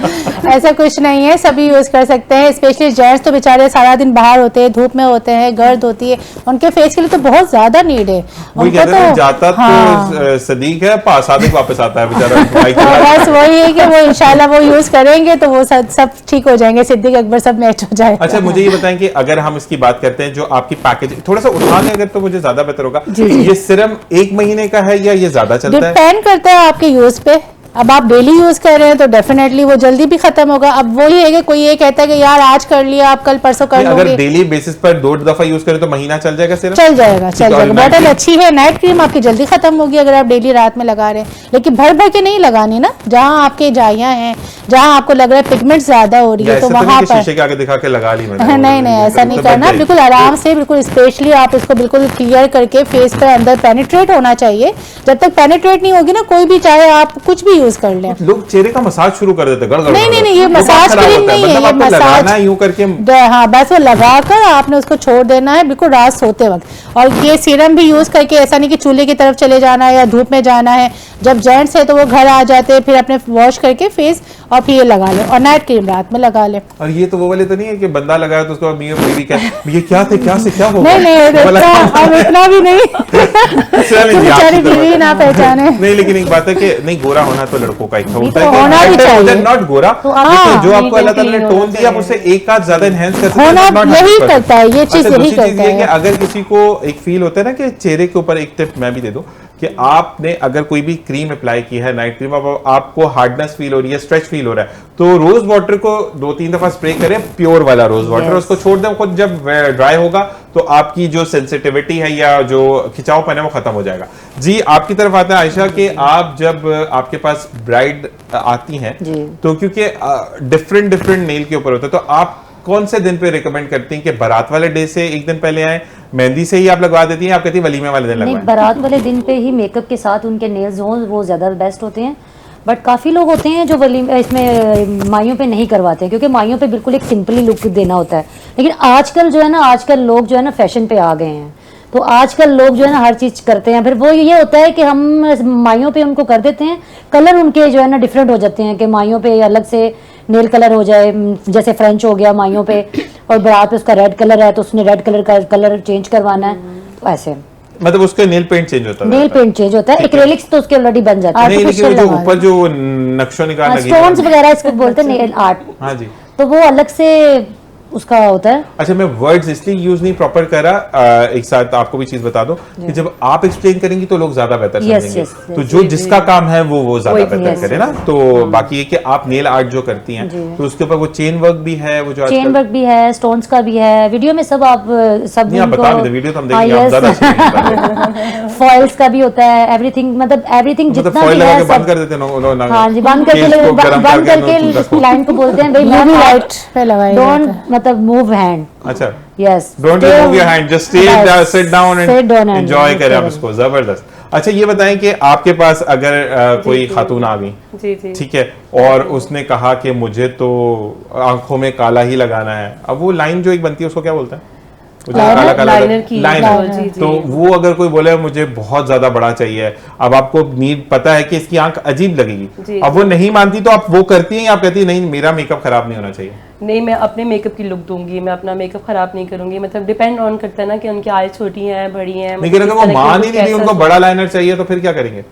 ऐसा कुछ नहीं है, सभी यूज कर सकते हैं। स्पेशली जेंट्स तो बेचारे सारा दिन बाहर होते हैं, धूप में होते हैं, गर्द होती है, उनके फेस के लिए तो बहुत ज्यादा नीड है वही उनको। कहते हैं तो जाता हाँ, तो सदीक है, सादिक वापस आता है बेचारा। तो बस वही है कि वो इंशाल्लाह वो यूज करेंगे तो वो सब ठीक हो जाएंगे, सिद्दीक अकबर सब मैच हो जाएगा। अच्छा, मुझे ये बताएं कि अगर हम इसकी बात करते हैं जो आपकी पैकेज थोड़ा सा उठा लें अगर, तो मुझे ज्यादा बेहतर होगा। ये सिरम 1 महीने का है या ये ज्यादा चलता है? डिपेंड करता है आपके यूज पे। अब आप डेली यूज कर रहे हैं तो डेफिनेटली वो जल्दी भी खत्म होगा। अब वही है कि कोई ये कहता है कि यार आज कर लिया, आप कल परसों कर अगर लोगे, डेली बेसिस पर 2 दफा यूज करें तो महीना चल जाएगा सिरम? चल जाएगा, चल और जाएगा। Night bottle cream? अच्छी है, नाइट क्रीम आपकी जल्दी खत्म होगी अगर आप डेली रात में लगा रहे हैं, लेकिन भर भर के नहीं लगानी ना। जहाँ आपके जाइयां हैं, जहाँ आपको लग रहा है पिगमेंट ज्यादा हो रही या है तो ऐसा तो वहां नहीं कि पर शीशे के आगे दिखा के लगा ली मैंने? नहीं नहीं, ऐसा नहीं तो बच करना। जाएगी। बिल्कुल आराम से, बिल्कुल स्पेशली आप इसको बिल्कुल क्लियर करके फेस पर अंदर पेनिट्रेट होना चाहिए। जब तक पेनिट्रेट नहीं होगी ना, कोई भी चाहे आप कुछ भी यूज कर लें। लोग चेहरे का मसाज शुरू कर देते गड़गड़। नहीं, ये मसाज क्रीम नहीं है, ये मसाज यूं करके। हाँ, बस वो लगाकर आपने उसको छोड़ देना है बिल्कुल रात सोते वक्त। और ये सीरम भी यूज करके ऐसा नहीं कि चूल्हे की तरफ चले जाना है या धूप में जाना है। जब जेंट्स है तो वो घर आ जाते हैं, फिर अपने वॉश करके फेस और फिर ये लगा ले, और नाइट क्रीम रात में लगा ले। और ये तो वो वाले तो नहीं है कि बंदा लगाया तो उसके बाद ये क्या थे, क्या से क्या हो नहीं, अब इतना भी नहीं बेचारी बीवी ना पहचाने। नहीं, लेकिन एक बात है कि नहीं, गोरा होना तो लड़कों का इच्छा होता है, होना भी चाहिए। नॉट गोरा, लेकिन जो आपको अल्लाह ताला ने टोन दिया उससे एक आध ज्यादा एनहेंस कर सकते हैं, होना not यही 100%। करता है, ये चीज अच्छा, यही दूसरी चीज करता ये कि है। अगर किसी को एक फील होता है ना कि चेहरे के ऊपर, एक टिप मैं भी दे दूं कि आपने अगर कोई भी क्रीम अप्लाई की है, नाइट क्रीम, अब आपको हार्डनेस फील हो रही है, स्ट्रेच फील हो रहा है, तो रोज वाटर को 2-3 दफा स्प्रे करें, प्योर वाला रोज वाटर, उसको छोड़ दें, खुद जब ड्राई होगा तो आपकी जो सेंसिटिविटी है या जो खिंचावपन है वो खत्म हो जाएगा। जी, आपकी तरफ आता है आयशा कि आप जब आपके पास ब्राइड आती हैं तो क्योंकि डिफरेंट नेल के ऊपर होता है, तो आप कौन से दिन पे रिकमेंड करती हैं कि बारात वाले डे से एक दिन पहले आए, मेहंदी से ही आप लगवा देती हैं, आप कहती हैं वलीमे वाले दिन नहीं, लगवाएं? बारात वाले दिन पे ही मेकअप के साथ उनके नेल्स हों वो ज़्यादा बेस्ट होते हैं। बट काफ़ी लोग होते हैं जो इसमें माइयों पे नहीं करवाते, क्योंकि माइयों पे बिल्कुल एक सिंपली लुक देना होता है। लेकिन आजकल जो है ना, आजकल लोग जो है ना फैशन पे आ गए हैं, तो आजकल लोग जो है ना हर चीज़ करते हैं। फिर वो ये होता है कि हम माइयों पे उनको कर देते हैं, कलर उनके जो है ना डिफरेंट हो जाते हैं, कि माइयों पे अलग से नेल कलर हो जाए, जैसे फ्रेंच हो गया माइयों पे, और बारात पे उसका रेड कलर है तो उसने रेड कलर का कलर चेंज करवाना है, तो ऐसे मतलब उसका नेल पेंट चेंज होता है? नेल पेंट चेंज होता है, एक्रेलिक्स तो उसके ऑलरेडी बन जाते हैं। नहीं, लेकिन जो ऊपर जो नक्शो निकाल लगी स्टोन्स वगैरह इसको बोलते हैं नेल आर्ट, हाँ जी, तो वो अलग से उसका होता है। अच्छा, मैं वर्ड्स इसलिए यूज नहीं प्रॉपर करा, एक साथ आपको भी चीज बता दो कि जब आप एक्सप्लेन करेंगी तो लोग ज्यादा बेहतर समझेंगे। yes, तो जो जिसका काम है वो ज्यादा बेहतर करे ना। तो हाँ। बाकी ये कि आप नेल आर्ट जो करती हैं तो उसके ऊपर वो चेन वर्क भी है, वो जो चेन वर्क भी है, स्टोन्स का भी है, वीडियो में सब आप सब नहीं, आप बता भी दो, वीडियो तो हम देखेंगे, आप ज्यादा अच्छे नहीं बता रहे। फॉइल्स का भी होता है, एवरीथिंग, मतलब एवरीथिंग मतलब जितना फॉइल भी लगा है के बंद सब। कर देते हैं लोग। हाँ जी, बंद करके क्लाइंट को बोलते हैं भाई UV लाइट पे लगाई डोंट मतलब मूव हैंड। अच्छा, yes, don't move your hand, just stay, sit down and and enjoy करें आप correct। इसको। जबरदस्त। अच्छा, ये बताएं कि आपके पास अगर कोई खातून आ गई, जी ठीक है, और उसने कहा कि मुझे तो आंखों में काला ही लगाना है, अब वो लाइन जो एक बनती है उसको क्या बोलते हैं? वो जो काला काला लाइनर की, लाइनर। जी, जी। तो वो अगर कोई बोले मुझे बहुत ज्यादा बड़ा चाहिए, अब आपको नीड पता है कि इसकी आंख अजीब लगेगी, जी, अब वो नहीं मानती तो आप वो करती हैं या आप कहती है नहीं मेरा मेकअप खराब नहीं होना चाहिए? नहीं, मैं अपने मेकअप की लुक दूंगी, मैं अपना मेकअप खराब नहीं करूंगी। मतलब डिपेंड ऑन करता है ना कि उनकी आय छोटी हैं बड़ी हैं। लेकिन अगर मतलब वो इस तरह की मान look ही नहीं रही, कैसा उनको बड़ा लाइनर चाहिए, तो फिर क्या करेंगे?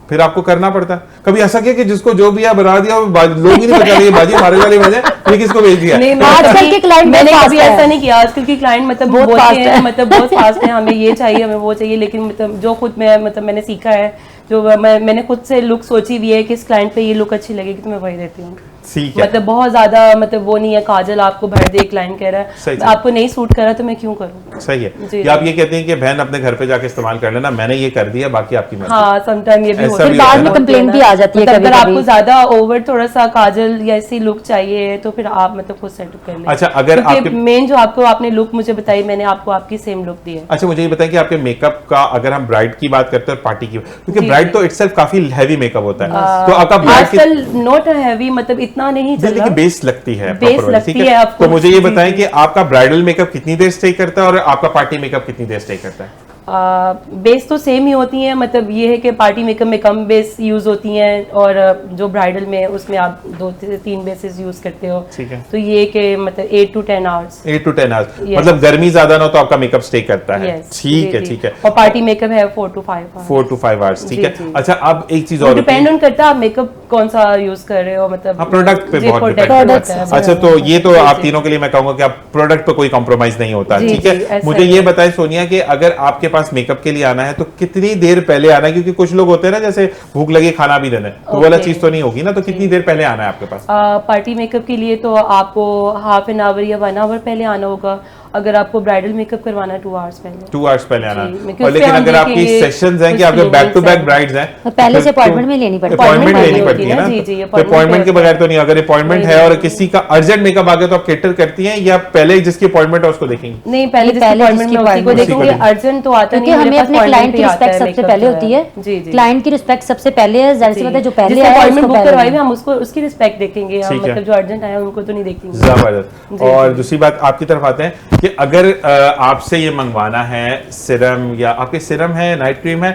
फिर आपको करना पड़ता है। कभी ऐसा किया कि जिसको जो भी बना दिया लोग ही नहीं बचा रहे, बाजी हमारे वाले बजे, ये किसको भेज दिया? नहीं, आजकल के क्लाइंट मैंने बहुत कभी fast है। ऐसा नहीं किया। आजकल की क्लाइंट मतलब बहुत बोलते fast हैं, है। मतलब बहुत फास्ट है, हमें ये चाहिए, हमें वो चाहिए। लेकिन मतलब जो खुद मैं मतलब मैंने सीखा है, जो मैंने खुद से लुक सोची भी है कि इस क्लाइंट पे ये लुक अच्छी लगेगी, तो मैं वही देती हूँ। ठीक है, मतलब बहुत ज्यादा मतलब वो नहीं है काजल आपको भर दे, क्लाइंट कह रहा सही है है। आपको नहीं सूट कर रहा तो मैं क्यों करूँ। सही है। जी, या आप ये कहते हैं कि बहन अपने घर पे जाके इस्तेमाल कर लेना, मैंने ये कर दिया, बाकी आपकी मर्जी। हाँ, समटाइम ये भी ऐसा होता है। भी बाद होता है में ना। कंप्लेन भी आ जाती है मतलब अगर कभी-कभी। आपको ज्यादा ओवर थोड़ा सा काजल या ऐसी लुक चाहिए तो फिर आप मतलब खुद सेटअप कर लें। अच्छा, अगर आपके मेन जो आपको आपने लुक मुझे बताई, मैंने आपको आपकी सेम लुक दी है। अच्छा, मुझे ये बताएं कि आपके मेकअप का, अगर हम ब्राइड की बात करते हैं और पार्टी की, क्योंकि ब्राइड तो इटसेल्फ काफी हैवी मेकअप होता है, तो आपका ब्राइड की आजकल नोट हैवी मतलब इतना नहीं चल रहा। बेस लगती है, बेस proper वाली, लगती ठीक है है। आपको। तो मुझे ये जी, बताएं जी। कि आपका ब्राइडल मेकअप कितनी देर स्टे करता है और आपका पार्टी मेकअप कितनी देर स्टे करता है? बेस तो सेम ही होती हैं। मतलब ये है कि पार्टी मेकअप में कम बेस यूज होती हैं और जो ब्राइडल में उसमें आप 2 से 3 बेसेस यूज करते हो। ठीक है। तो ये कि मतलब 8 to 10 hours. 8 to 10 hours, Yes। मतलब गर्मी ज्यादा ना हो तो आपका मेकअप स्टे करता है। Yes, ठीक जी, है, जी। ठीक है। और पार्टी मेकअप है 4 to 5 आवर्स। 4 to 5 आवर्स, ठीक जी, है। जी। अच्छा, अब एक चीज और डिपेंड ऑन करता है आप मेकअप कौन सा यूज कर रहे हो, मतलब हाँ, प्रोडक्ट पे जी, बहुत product डिपेंड पे करता है। होता है। अच्छा, तो ये तो जी, आप जी। तीनों के लिए मैं कहूंगा कि आप प्रोडक्ट पे कोई कॉम्प्रोमाइज नहीं होता, जी, ठीक जी, है। ऐसा मुझे है। ये बताएं सोनिया कि अगर आपके पास मेकअप के लिए आना है तो कितनी देर पहले आना है? क्योंकि कुछ लोग होते हैं ना, जैसे भूख लगी खाना भी देना है, तो वो वाला Okay। चीज तो नहीं होगी ना, तो कितनी देर पहले आना है आपके पास? पार्टी मेकअप के लिए तो आपको हाफ एन आवर या 1 आवर पहले आना होगा। अगर आपको ब्राइडल मेकअप करवाना है 2 आवर्स पहले। 2 आवर्स पहले आना जी, और क्योंकि लेकिन हम अगर आपकी देखेंगे सेशंस हैं कि कुछ आपके बैक टू feelings बैक हैं। ब्राइड्स हैं तो पहले से appointment में लेनी पड़ती है। अपॉइंटमेंट Appointment लेनी लेनी पड़ती है ना, होती है ना, जी, जी, तो अपॉइंटमेंट के बगैर तो नहीं। अगर अपॉइंटमेंट है और किसी का अर्जेंट मेकअप आ गया तो आप कैटर करती हैं या पहले जिसकी अपॉइंटमेंट है उसको देखेंगी? नहीं, पहले जिसकी पहले अपॉइंटमेंट जिसकी में उसी को appointment देखूंगी, उसी को अर्जेंट तो आता क्योंकि नहीं, हमें मेरे पास अपने क्लाइंट appointment की पे आता रिस्पेक्ट है सबसे makeup पहले जो होती है। जी जी। क्लाइंट की रिस्पेक्ट सबसे पहले है, जाहिर सी बात है जो पहले जिसने है अपॉइंटमेंट उसको बुक पहले करवाई देना। हम उसको उसकी रिस्पेक्ट देखेंगे, हम ठीक है। मतलब जो अर्जेंट आया उनको तो नहीं देखेंगे। जबरदस्त। और दूसरी बात आपकी तरफ आते हैं कि अगर आपसे ये मंगवाना है सिरम, या आपके सिरम है, नाइट क्रीम है,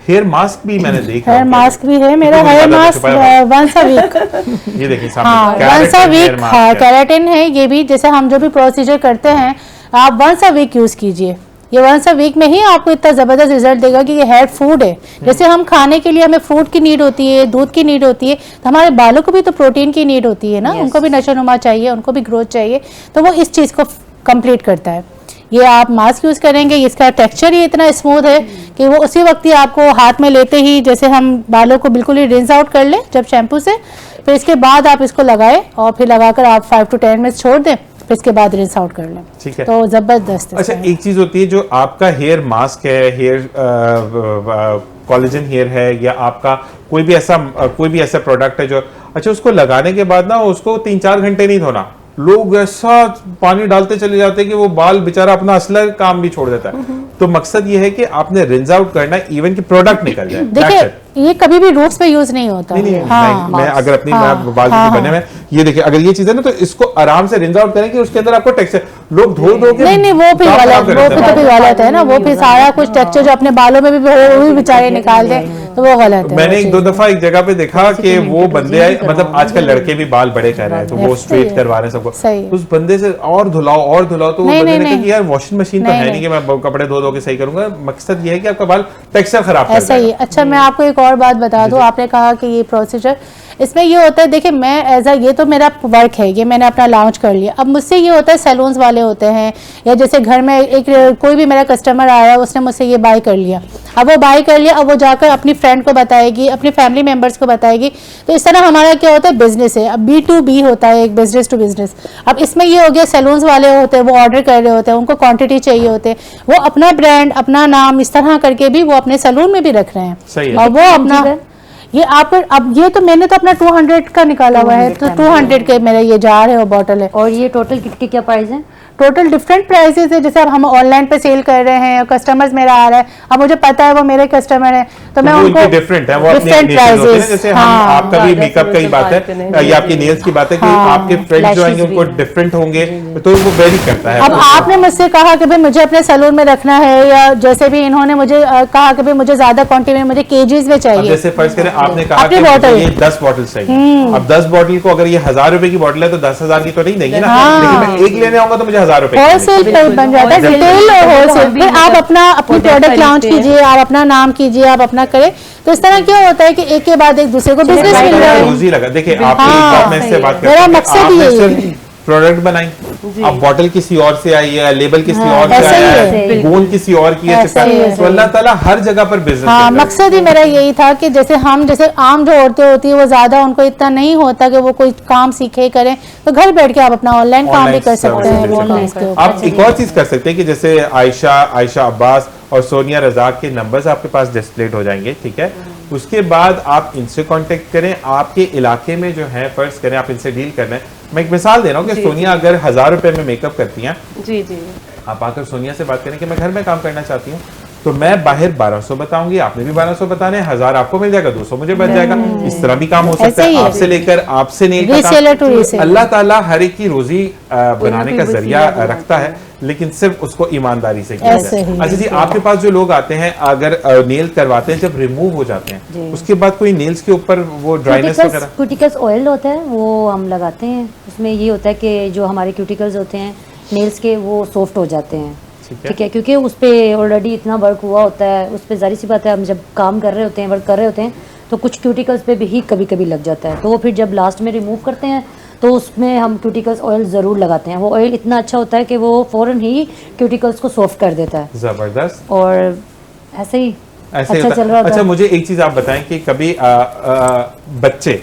हेयर मास्क भी मैंने देखा हेयर मास्क भी है मेरा। Hair mask once a week, ये देखिए हाँ सामने once a Keratin hair week, mask हाँ है। केराटिन है ये भी। जैसे हम जो भी प्रोसीजर करते हैं आप वंस अ वीक यूज कीजिए। ये वंस अ वीक में ही आपको इतना ज़बरदस्त रिजल्ट देगा कि ये हेयर फूड है। जैसे हम खाने के लिए हमें फ्रूट की नीड होती है, दूध की नीड होती है, तो हमारे बालों को भी तो प्रोटीन की नीड होती है ना। उनको भी नशोनुमा चाहिए, उनको भी ग्रोथ चाहिए, तो वो इस चीज़ को कंप्लीट करता है। ये आप मास्क यूज़ करेंगे, इसका टेक्सचर ही इतना स्मूथ है कि वो उसी वक्त ही आपको हाथ में लेते ही, जैसे हम बालों को बिल्कुल ही रिंस आउट कर लें जब शैम्पू से, फिर इसके बाद आप इसको लगाएं और फिर लगाकर आप 5 to 10 मिनट छोड़ दें, फिर इसके बाद रिंस आउट कर लें। ठीक है। तो जबरदस्त अच्छा, है। एक चीज होती है जो आपका हेयर मास्क है, हेयर कोलेजन हेयर है, या आपका कोई भी ऐसा प्रोडक्ट है जो, अच्छा उसको लगाने के बाद ना उसको 3-4 घंटे नहीं धोना, लोग ऐसा पानी डालते चले जाते हैं कि वो बाल बेचारा अपना असली काम भी छोड़ देता है। तो मकसद ये है कि आपने रिंस आउट करना है, इवन कि प्रोडक्ट निकल जाए। देखिए ये कभी भी रूट्स पे यूज नहीं होता। नहीं नहीं, हाँ, मैं अगर अपनी हाँ, बाल हाँ, बने में ये देखिए, अगर ये चीज है ना तो इसको आराम से रिंस आउट करें कि उसके अंदर आपको टेक्सचर, लोग धो के नहीं नहीं, वो भी काम गलत, खराब कर वो देते भी हैं। तो भी गलत है ना। वो भी सारा कुछ टेक्सचर जो अपने बालों में भी वो भी बेचारे निकाल दे, तो वो गलत है। मैंने 1-2 दफा एक जगह पे देखा कि वो बंदे आए, मतलब आजकल लड़के भी बाल बड़े कर रहे हैं तो वो स्ट्रेट करवा रहे हैं सबको, सही है। तो उस बंदे से और धुलाओ तो वो नहीं, बंदे ने नहीं, कहा कि यार वॉशिंग मशीन तो नहीं, है नहीं कि मैं कपड़े धो के सही करूंगा। मकसद ये है कि आपका बाल टेक्सचर खराब कर ऐसा ही है। जाएगा। अच्छा मैं आपको एक और बात बता दूं, आपने कहा कि ये प्रोसीजर, इसमें ये होता है, देखिए मैं ये तो मेरा वर्क है, ये मैंने अपना लॉन्च कर लिया। अब मुझसे ये होता है, सैलून्स वाले होते हैं या जैसे घर में एक कोई भी मेरा कस्टमर आया, उसने मुझसे ये बाय कर लिया, अब वो बाय कर लिया, अब वो जाकर अपनी फ्रेंड को बताएगी, अपनी फैमिली मेम्बर्स को बताएगी। तो इस तरह हमारा क्या होता है, बिजनेस है। अब B2B होता है, एक बिजनेस टू बिजनेस। अब इसमें ये हो गया, सैलून्स वाले होते हैं, वो ऑर्डर कर रहे होते हैं, उनको क्वांटिटी चाहिए होते हैं, वो अपना ब्रांड, अपना नाम इस तरह करके भी वो अपने सैलून में भी रख रहे हैं। सही है। और वो अपना ये आप, अब ये तो मैंने तो अपना 200 का निकाला हुआ है, तो 200 के मेरा ये जार है और बॉटल है। और ये टोटल किट की क्या प्राइस है? टोटल डिफरेंट प्राइसेस है। जैसे अब हम ऑनलाइन पे सेल कर रहे हैं, कस्टमर्स मेरा आ रहा है, अब मुझे पता है वो मेरे कस्टमर है, तो मैं वो उनको डिफरेंट है, वो अपने डिफरेंट नेचर होते हैं। प्राइसेस, जैसे हम हाँ आपका भी हाँ, मेकअप की जैसे बात बात करें, है या आपकी नेल्स की बात है कि हाँ, आपके फ्रेंड्स जो आएंगे उनको डिफरेंट होंगे, तो वो वेरी करता है। अब आपने मुझसे कहा कि भाई मुझे अपने सैलून में रखना है, या जैसे भी इन्होंने मुझे कहा कि भाई मुझे ज्यादा क्वांटिटी में, मुझे केजीज में अब चाहिए। जैसे फर्ज करें आपने कहा अपनी कि बॉटल। मुझे ये 10 बॉटल चाहिए, अब 10 बॉटल को अगर ये 1000 रुपए की बॉटल है तो 10,000 की तो नहीं देंगे ना, लेकिन मैं एक लेने आऊंगा तो मुझे 1000 रुपए की होलसेल मिलेगी। पे बन जाता है, रिटेल और होलसेल। फिर आप अपना अपनी प्रोडक्ट लॉन्च कीजिए, आप अपना नाम कीजिए, आप अपना करें, तो इस तरह क्या होता है कि एक के बाद एक दूसरे को बिजनेस मिल रहा है। रोजी लगा। देखिए आपकी एक हाँ, बात मैं इससे बात मेरा करता हूं, मकसद आपने यही है। सिर्फ प्रोडक्ट बनाई, अब बॉटल किसी और से आई है, लेबल किसी और से ऐसा ही आया है। है, गोंद किसी और की है, ऐसा ही है। तो अल्लाह ताला हर जगह पर बिजनेस हाँ, मकसद ही मेरा यही था कि जैसे आम जो औरतें होती है वो ज्यादा उनको इतना नहीं होता कि वो कोई काम सीखे करें, तो घर बैठ के आप अपना ऑनलाइन काम भी कर सकते हैं। बिजनेस के ऊपर। आप एक और चीज कर सकते हैं कि जैसे आयशा अब्बास और सोनिया रजाक के नंबर्स आपके पास डिस्प्लेड हो जाएंगे, ठीक है। उसके बाद आप इनसे कांटेक्ट करें, आपके इलाके में जो है फर्ज करें आप इनसे डील करना है। मैं एक मिसाल दे रहा हूँ कि सोनिया अगर 1000 रुपए में मेकअप करती हैं, जी जी, आप आकर सोनिया से बात करें कि मैं घर में काम करना चाहती हूँ, तो मैं बाहर 1200 बताऊंगी, आपने भी 1200 बताने, 1000 आपको मिल जाएगा, 200 मुझे बच जाएगा। इस तरह भी काम हो सकता ऐसे है, ही है। आपसे लेकर आपसे नेल का Reseller to काम। reseller। अल्लाह ताला हर एक की रोजी बनाने का जरिया रखता है, लेकिन सिर्फ उसको ईमानदारी से किया ऐसे जाए। ही। अच्छा जी, आपके पास जो लोग आते हैं अगर नेल करवाते हैं, जब रिमूव हो जाते हैं उसके बाद कोई नेल्स के ऊपर वो ड्राइनेस वगैरह, क्यूटिकल्स ऑयल होता है वो हम लगाते हैं। उसमें ये होता है कि जो हमारे क्यूटिकल्स होते हैं नेल्स के, वो सॉफ्ट हो जाते हैं। ठीक है, क्योंकि उस पर ऑलरेडी इतना वर्क हुआ होता है, उस पर जाहिर सी बात है हम जब काम कर रहे होते हैं, वर्क कर रहे होते हैं, तो कुछ क्यूटिकल्स पे भी ही कभी कभी लग जाता है, तो वो फिर जब लास्ट में रिमूव करते हैं तो उसमें हम क्यूटिकल्स ऑयल ज़रूर लगाते हैं। वो ऑयल इतना अच्छा होता है कि वो फ़ौरन ही क्यूटिकल्स को सॉफ्ट कर देता है। जबरदस्त। और ऐसे ही ऐसे ही अच्छा होता चल रहा है। होता अच्छा है। मुझे एक चीज आप बताएं कि कभी बच्चे,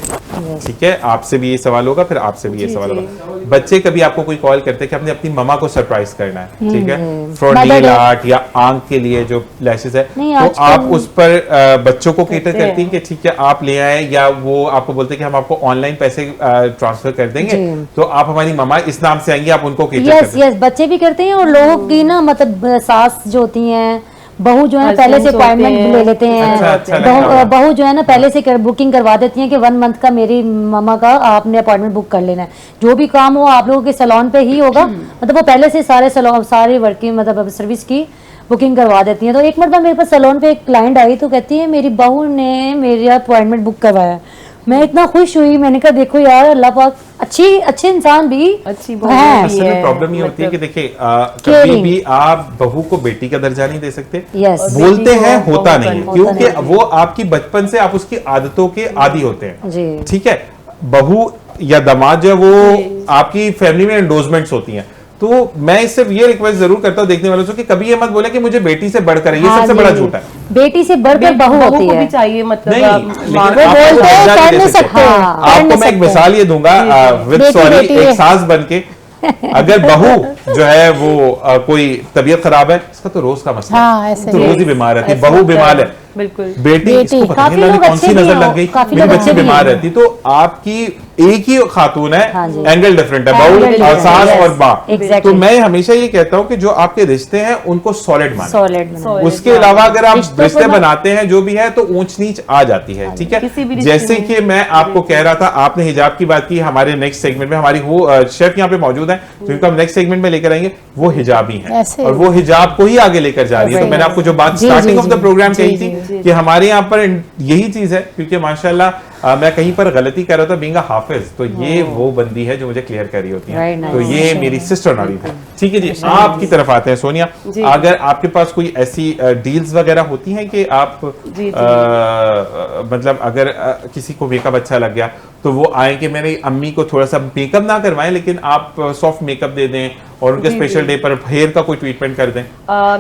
ठीक है, आपसे भी ये सवाल होगा फिर आपसे भी ये सवाल होगा, बच्चे कभी आपको कोई कॉल करते हैं कि हमने अपनी मम्मा को सरप्राइज करना है, ठीक है, फॉर नेल आर्ट या आंख के लिए जो लैशेस है, नहीं, तो आजकल- आप उस पर बच्चों को केटर करती हैं कि ठीक है आप ले आए, या वो आपको बोलते हैं कि हम आपको ऑनलाइन पैसे ट्रांसफर कर देंगे, जी। तो आप हमारी मम्मा इस नाम से आएंगी, आप उनको केटर यस करते हैं? यस, बच्चे भी करते हैं और लोगों की ना मतलब सास जो होती हैं, बहू जो है Husbands पहले से होते अपॉइंटमेंट हैं। ले लेते हैं। अच्छा लगता है। बहू जो है ना पहले से बुकिंग करवा देती हैं कि 1 मंथ का मेरी मम्मा का आपने अपॉइंटमेंट बुक कर लेना है, जो भी काम हो आप लोगों के सैलून पे ही होगा, मतलब वो पहले से सारे सैलून सारी वर्किंग मतलब सर्विस की बुकिंग करवा देती हैं। तो एक मरतबा मेरे पास सैलून पे एक क्लाइंट आई तो कहती है मेरी बहू ने मेरा अपॉइंटमेंट बुक करवाया। मैं इतना खुश हुई, मैंने कहा देखो यार अल्लाह पाक अच्छे इंसान भी अच्छी हैं। बहू भी असल में है, प्रॉब्लम ये होती है कि मतलब- देखिए कभी Caring। भी आप बहू को बेटी का दर्जा नहीं दे सकते। यस बोलते बेटी को हैं बहू होता का नहीं है, होता क्योंकि नहीं। वो आपकी बचपन से आप उसकी आदतों के आदी होते हैं, जी। ठीक है। बहू या दामाद जो है वो आपकी फैमिली में एंडोर्समेंट्स होती हैं, तो मैं इससे ये रिक्वेस्ट जरूर करता हूँ देखने वालों से कि कभी ये मत बोले कि मुझे बेटी से बढ़कर है, ये हाँ सबसे जी। बड़ा झूठ है। बेटी से बढ़कर बहू होती को है। भी चाहिए मतलब नहीं, आप लेकिन माँ- आप बोलते उसको हैं, दर्जा कर दे नहीं सकते सकते हैं। हैं, कर आपको नहीं मैं एक सकते। मिसाल ये दूंगा विद बेटी सॉरी, बेटी एक है। सास बन के अगर बहू जो है वो कोई तबीयत खराब है, इसका तो रोज का मसला हाँ, है, ऐसे तो ही। रोज ही बीमार रहती है, ऐसा बहू होता बीमार है, बिल्कुल। बेटी इसको पता काफी नहीं ना लोग कौन सी अच्छे भी नजर हैं, लग गई, काफी मेरी लोग बच्ची अच्छे भी बीमार हैं। रहती, तो आपकी एक ही खातून है, हाँ जी। एंगल डिफरेंट है, Angle बहू और different सास है, और yes, माँ। exactly। तो मैं हमेशा ये कहता हूँ कि जो आपके रिश्ते हैं उनको सॉलिड माने। Solid Solid। उसके अलावा अगर आप रिश्तों को रिश्ते ना- बनाते हैं जो भी है तो ऊंच नीच आ जाती है, ठीक है। किसी भी रिश्ते जैसे में। कि मैं आपको कह रहा था, आपने हिजाब की बात की, हमारे नेक्स्ट सेगमेंट में हमारी वो शेफ यहाँ पे मौजूद है जिनको हम नेक्स्ट सेगमेंट में लेकर आएंगे, वो हिजाबी है ऐसे। और वो हिजाब को ही आगे लेकर जा रही है। तो मैंने आपको जो बात जी, स्टार्टिंग जी, ऑफ द जी, प्रोग्राम जी, कही जी, थी कि हमारे यहाँ पर यही चीज है, क्योंकि माशाल्लाह मैं कहीं पर गलती कर रहा था बीइंग अ हाफिज, तो ये वो बंदी है जो मुझे क्लियर कर रही होती है, Very nice। तो ये मेरी सिस्टर नॉरी है, ठीक है जी। आपकी तरफ आते हैं सोनिया, जी। अगर आपके पास कोई ऐसी डील्स वगैरह होती हैं कि आप जी। मतलब अगर किसी को मेकअप अच्छा लग गया तो वो आए कि मेरी अम्मी को थोड़ा सा मेकअप ना करवाएं लेकिन आप सॉफ्ट मेकअप दे दें और उनके जी, स्पेशल जी। डे पर हेयर का कोई ट्रीटमेंट कर दें।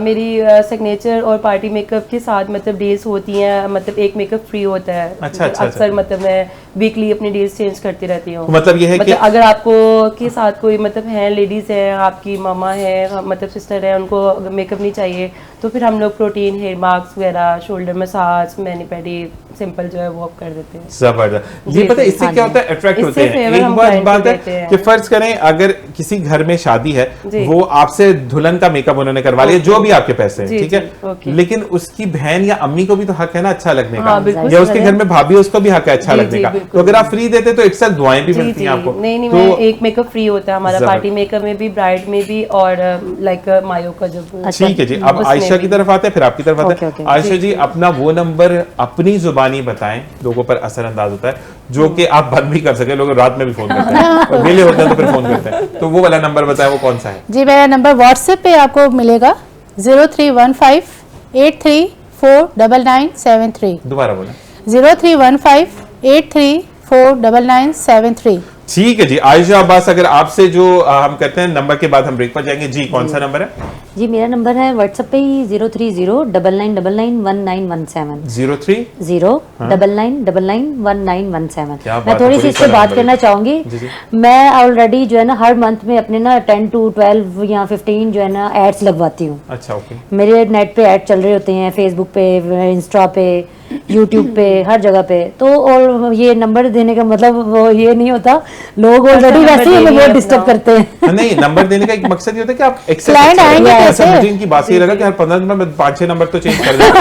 मेरी सिग्नेचर और पार्टी मेकअप के साथ मतलब डेज होती हैं, मतलब एक मेकअप फ्री होता है। अच्छा, अच्छा, अक्सर अच्छा। मतलब मैं वीकली अपनी डेज चेंज करती रहती हूँ। तो मतलब ये है कि मतलब अगर आपको के साथ कोई मतलब है लेडीज है, आपकी मामा है मतलब सिस्टर है, उनको अगर मेकअप नहीं चाहिए तो फिर हम लोग प्रोटीन हेयर मास्क वगैरह, शोल्डर मसाज, मैनी पेडी सिंपल जो है वो आप कर देते हैं। जबरदस्त। जी, ये पता है जी, इससे हाँ क्या जी। होता है, अट्रैक्ट होते इससे हैं। favor हम एक बात client को बात है देते हैं। कि फर्ज करें अगर किसी घर में शादी है, जी। वो आपसे दुल्हन का मेकअप उन्होंने करवा लिया, जो भी आपके पैसे हैं, जी, ठीक जी, है, ओके। लेकिन उसकी बहन या अम्मी को भी तो हक है ना अच्छा लगने का, हाँ, बिल्कुल या सही उसके है। घर में भाभी है, उसको भी हक है अच्छा जी, लगने जी, का। बिल्कुल। तो अगर आप फ्री देते तो इट्सल्फ दुआएं भी जी मिलती जी हैं आपको। नहीं तो मैं एक मेकअप फ्री होता है हमारा, जबरदस्त। पार्टी मेकअप में भी, ब्राइड में भी और लाइक मायो का जब ठीक है जी। अब उसमें आयशा भी। की तरफ आते हैं, फिर आपकी तरफ आते हैं। Okay, okay. आयशा जी अपना वो नंबर अपनी जुबानी बताएं, लोगों पर असरअंदाज होता है, जो कि आप बंद भी कर सके, लोग रात में भी फोन करते हैं और वेले होते हैं तो फिर फोन करते हैं, तो वो वाला नंबर बताएं, वो कौन सा है? जी मेरा नंबर व्हाट्सएप पे आपको मिलेगा 031583499973 दोबारा बोलें। 031583499973। ठीक है जी। आयशा अब्बास, अगर आपसे जो हम करते हैं नंबर के बाद हम ब्रेक पर जाएंगे जी, कौन सा नंबर है? जी मेरा नंबर है व्हाट्सएप पे ही 03099991917 03 099991917। क्या बात मैं है, थोड़ी सी पुलिस इस पे वाला बात नंबर करना है। चाहूंगी। जी, जी। मैं ऑलरेडी जो है ना हर मंथ में अपने ना 10 to 12 या 15 जो है ना एड्स लगवाती हूँ। अच्छा, ओके। मेरे नेट पे ऐड चल रहे होते हैं, फेसबुक पे, इंस्टा पे, यूट्यूब पे, हर जगह पे। तो और ये नंबर देने का मतलब वो ये नहीं होता, लोग ऑलरेडी नंबर वैसे ही हमें देनी बहुत है डिस्टर्ब अपना। करते हैं। नहीं, नंबर देने का एक मकसद ये होता है कि आप एक्सेस Client आएंगे कैसे? मुझे इनकी बात ये लगा कि हर 15 दिन में 5-6 नंबर तो चेंज कर देगा।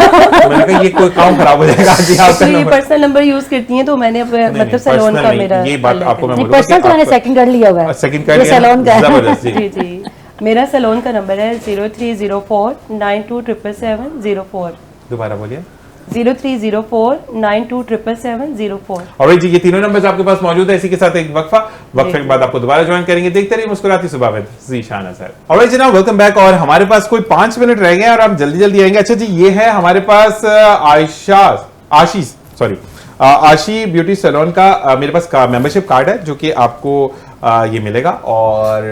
मैंने कहा ये कोई काम खराब हो जाएगा जी आपका तो ये नंबर। पर्सनल नंबर यूज करती हैं तो मैंने मतलब सैलून personal का नहीं, मेरा ये बात अलग आपको मैं है। बोलूंगा पर्सनल तो कि मैंने आपका- सेकंड कर लिया हुआ है। सेकंड कर ये लिया, सैलून का है। जबरदस्त जी। जी जी मेरा सैलून का नंबर है 0304927770 दोबारा बोलिए। 0304927770। और जी ये तीनों नंबर्स आपके पास मौजूद है। इसी के साथ एक वक्फे के बाद आपको दोबारा ज्वाइन करेंगे। देखते रहिए मुस्कुराती सुबह में ज़ीशान अज़हर। और जनाब वेलकम बैक। और हमारे पास कोई 5 मिनट रह गए और आप जल्दी जल्दी आएंगे। अच्छा जी, ये है हमारे पास आशी ब्यूटी सैलून का मेरे पास मेंबरशिप कार्ड है जो कि आपको ये मिलेगा। और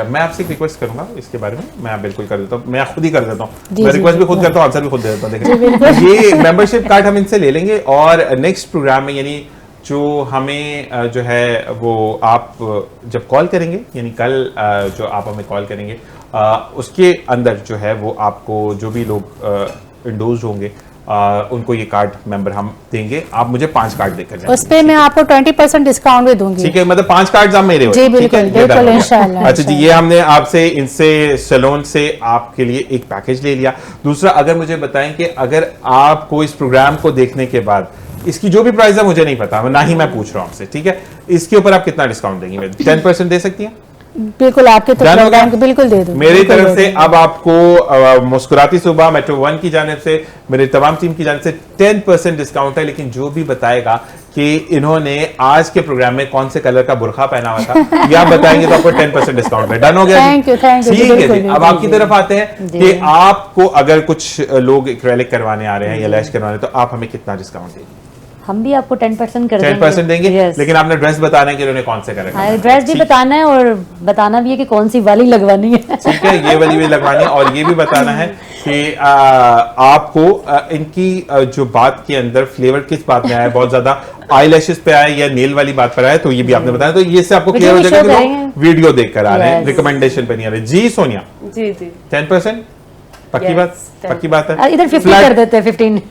मैं आपसे एक रिक्वेस्ट करूंगा इसके बारे में, मैं बिल्कुल कर देता हूँ, मैं खुद ही कर देता हूँ, मैं रिक्वेस्ट भी खुद करता हूँ, आंसर भी खुद दे देता हूँ। देखिए ये मेंबरशिप कार्ड हम इनसे ले लेंगे और नेक्स्ट प्रोग्राम में यानी जो हमें जो है वो आप जब कॉल करेंगे, यानी कल जो आप हमें कॉल करेंगे उसके अंदर जो है वो आपको जो भी लोग इंडोज होंगे उनको ये कार्ड मेंबर हम देंगे। आप मुझे 5 कार्ड देकर जाएंगे। उस पे मैं आपको 20% डिस्काउंट भी दूंगी। ठीक है, मतलब 5 कार्ड आप मेरे हो। जी ठीक है, बिल्कुल ये बिल्कुल डन हो गया। इंशाल्लाह। अच्छा जी, ये हमने आपसे इनसे सैलून से आपके लिए एक पैकेज ले लिया। दूसरा, अगर मुझे बताएं कि अगर आपको इस प्रोग्राम को देखने के बाद इसकी जो भी प्राइस है मुझे नहीं पता, ना ही मैं पूछ रहा हूं आपसे, ठीक है, इसके ऊपर आप कितना डिस्काउंट देंगे? 10% दे सकती हैं? बिल्कुल आपके तो डन हो प्रोग्राम गया? को बिल्कुल दे दूँ। मेरी बिल्कुल तरफ दे से दूँगी। अब आपको मुस्कुराती सुबह मेट्रो 1 की जानिब से, मेरी तमाम टीम की जानिब से 10% डिस्काउंट है। लेकिन जो भी बताएगा कि इन्होंने आज के प्रोग्राम में कौन से कलर का बुरखा पहना हुआ था, ये आप बताएंगे तो आपको 10% डिस्काउंट है। डन हो गया? Thank you, thank you. ठीक है बिल्कुल, जी। अब बिल्कुल, आपकी तरफ आते हैं कि आपको अगर कुछ लोग एक्रेलिक करवाने आ रहे हैं या लैश करवाने, तो आप हमें कितना डिस्काउंट देंगे? हम भी आपको 10% कर देंगे। 10% देंगे। Yes. लेकिन आपने ड्रेस बताना है कि उन्होंने कौन से कलर का हाँ, ड्रेस भी बताना है और बताना भी है कि कौन सी वाली लगवानी है। ठीक है, ये वाली भी लगवानी है और ये भी बताना है कि आपको इनकी जो बात के अंदर फ्लेवर किस बात में आया है, बहुत ज्यादा आई लैशेस पे आया या नेल वाली बात पर आया, तो ये भी आपने बताया। तो ये से आपको क्लियर हो वीडियो जाएगा भी कि show लोग वीडियो देख कर आ रहे हैं, Yes. रिकमेंडेशन पे नहीं आ रहे। जी सोनिया, जी जी 10% पक्की Yes, बात? 10. पक्की बात है। इधर 50 Flat- कर देते हैं, 15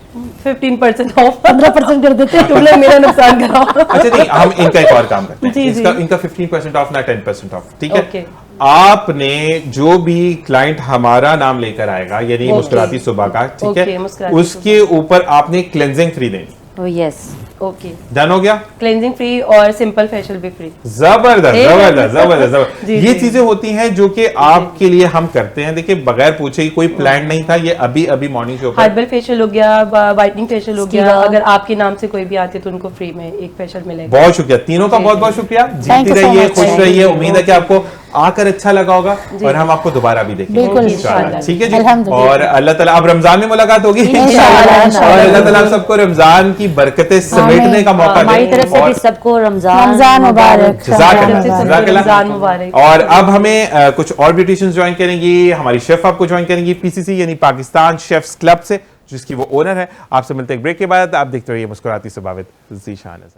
15% ऑफ 15% कर देते हैं। तुमने मेरा नुकसान कराओ। अच्छा नहीं, हम इनका एक और काम करते हैं। जी, जी। इनका 15% ऑफ ना 10% ऑफ, ठीक है? Okay. आपने जो भी क्लाइंट हमारा नाम लेकर आएगा, यानी मुस्कुराती सुबह का, ठीक Okay, है, मुस्कुराती उसके ऊपर आपने क्लेंजिंग फ्री देनी। Oh, yes. ओके, डन हो गया? क्लेंजिंग फ्री और सिंपल फेशियल भी फ्री। जबरदस्त एक जबरदस्त जबरदस्त जबरदस्त। जी, ये जी। चीजें होती हैं जो कि आपके लिए हम करते हैं। देखिए, बगैर पूछे ही, कोई प्लान नहीं था, ये अभी अभी मॉर्निंग शो पर हर्बल फेशियल हो गया, वाइटनिंग फेशियल हो गया। Skiva। अगर आपके नाम से कोई भी आते तो उनको फ्री में एक फेशियल मिलेगा। बहुत शुक्रिया तीनों का, जी, बहुत जी। बहुत शुक्रिया। Thank जीती you so रहिए, much. खुश Thank रहिए। you. उम्मीद है कि आपको आकर अच्छा लगा होगा और हम आपको दोबारा भी देखेंगे बिल्कुल, इंशाल्लाह। ठीक है जी। अल्हम्दुलिल्लाह। और अल्लाह ताला, अब रमजान में मुलाकात होगी इंशाल्लाह, और इंशाल्लाह। अल्लाह ताला आप सबको रमजान की बरकतें समेटने का मौका हमारी दे। तरफ से भी और सबको रमजान रमजान मुबारक। जज़ाकल्लाह, सबसे सबको जज़ाकल्लाह। रमजान मुबारक। और अब हमें कुछ और ब्यूटिशियंस ज्वाइन करेंगी, हमारी शेफ आपको ज्वाइन करेंगी पीसीसी यानी पाकिस्तान शेफ्स क्लब से, जिसकी वो ओनर है। आपसे मिलते हैं ब्रेक के बाद। आप देखते रहिए मुस्कुराती सुबह विद ज़ीशान।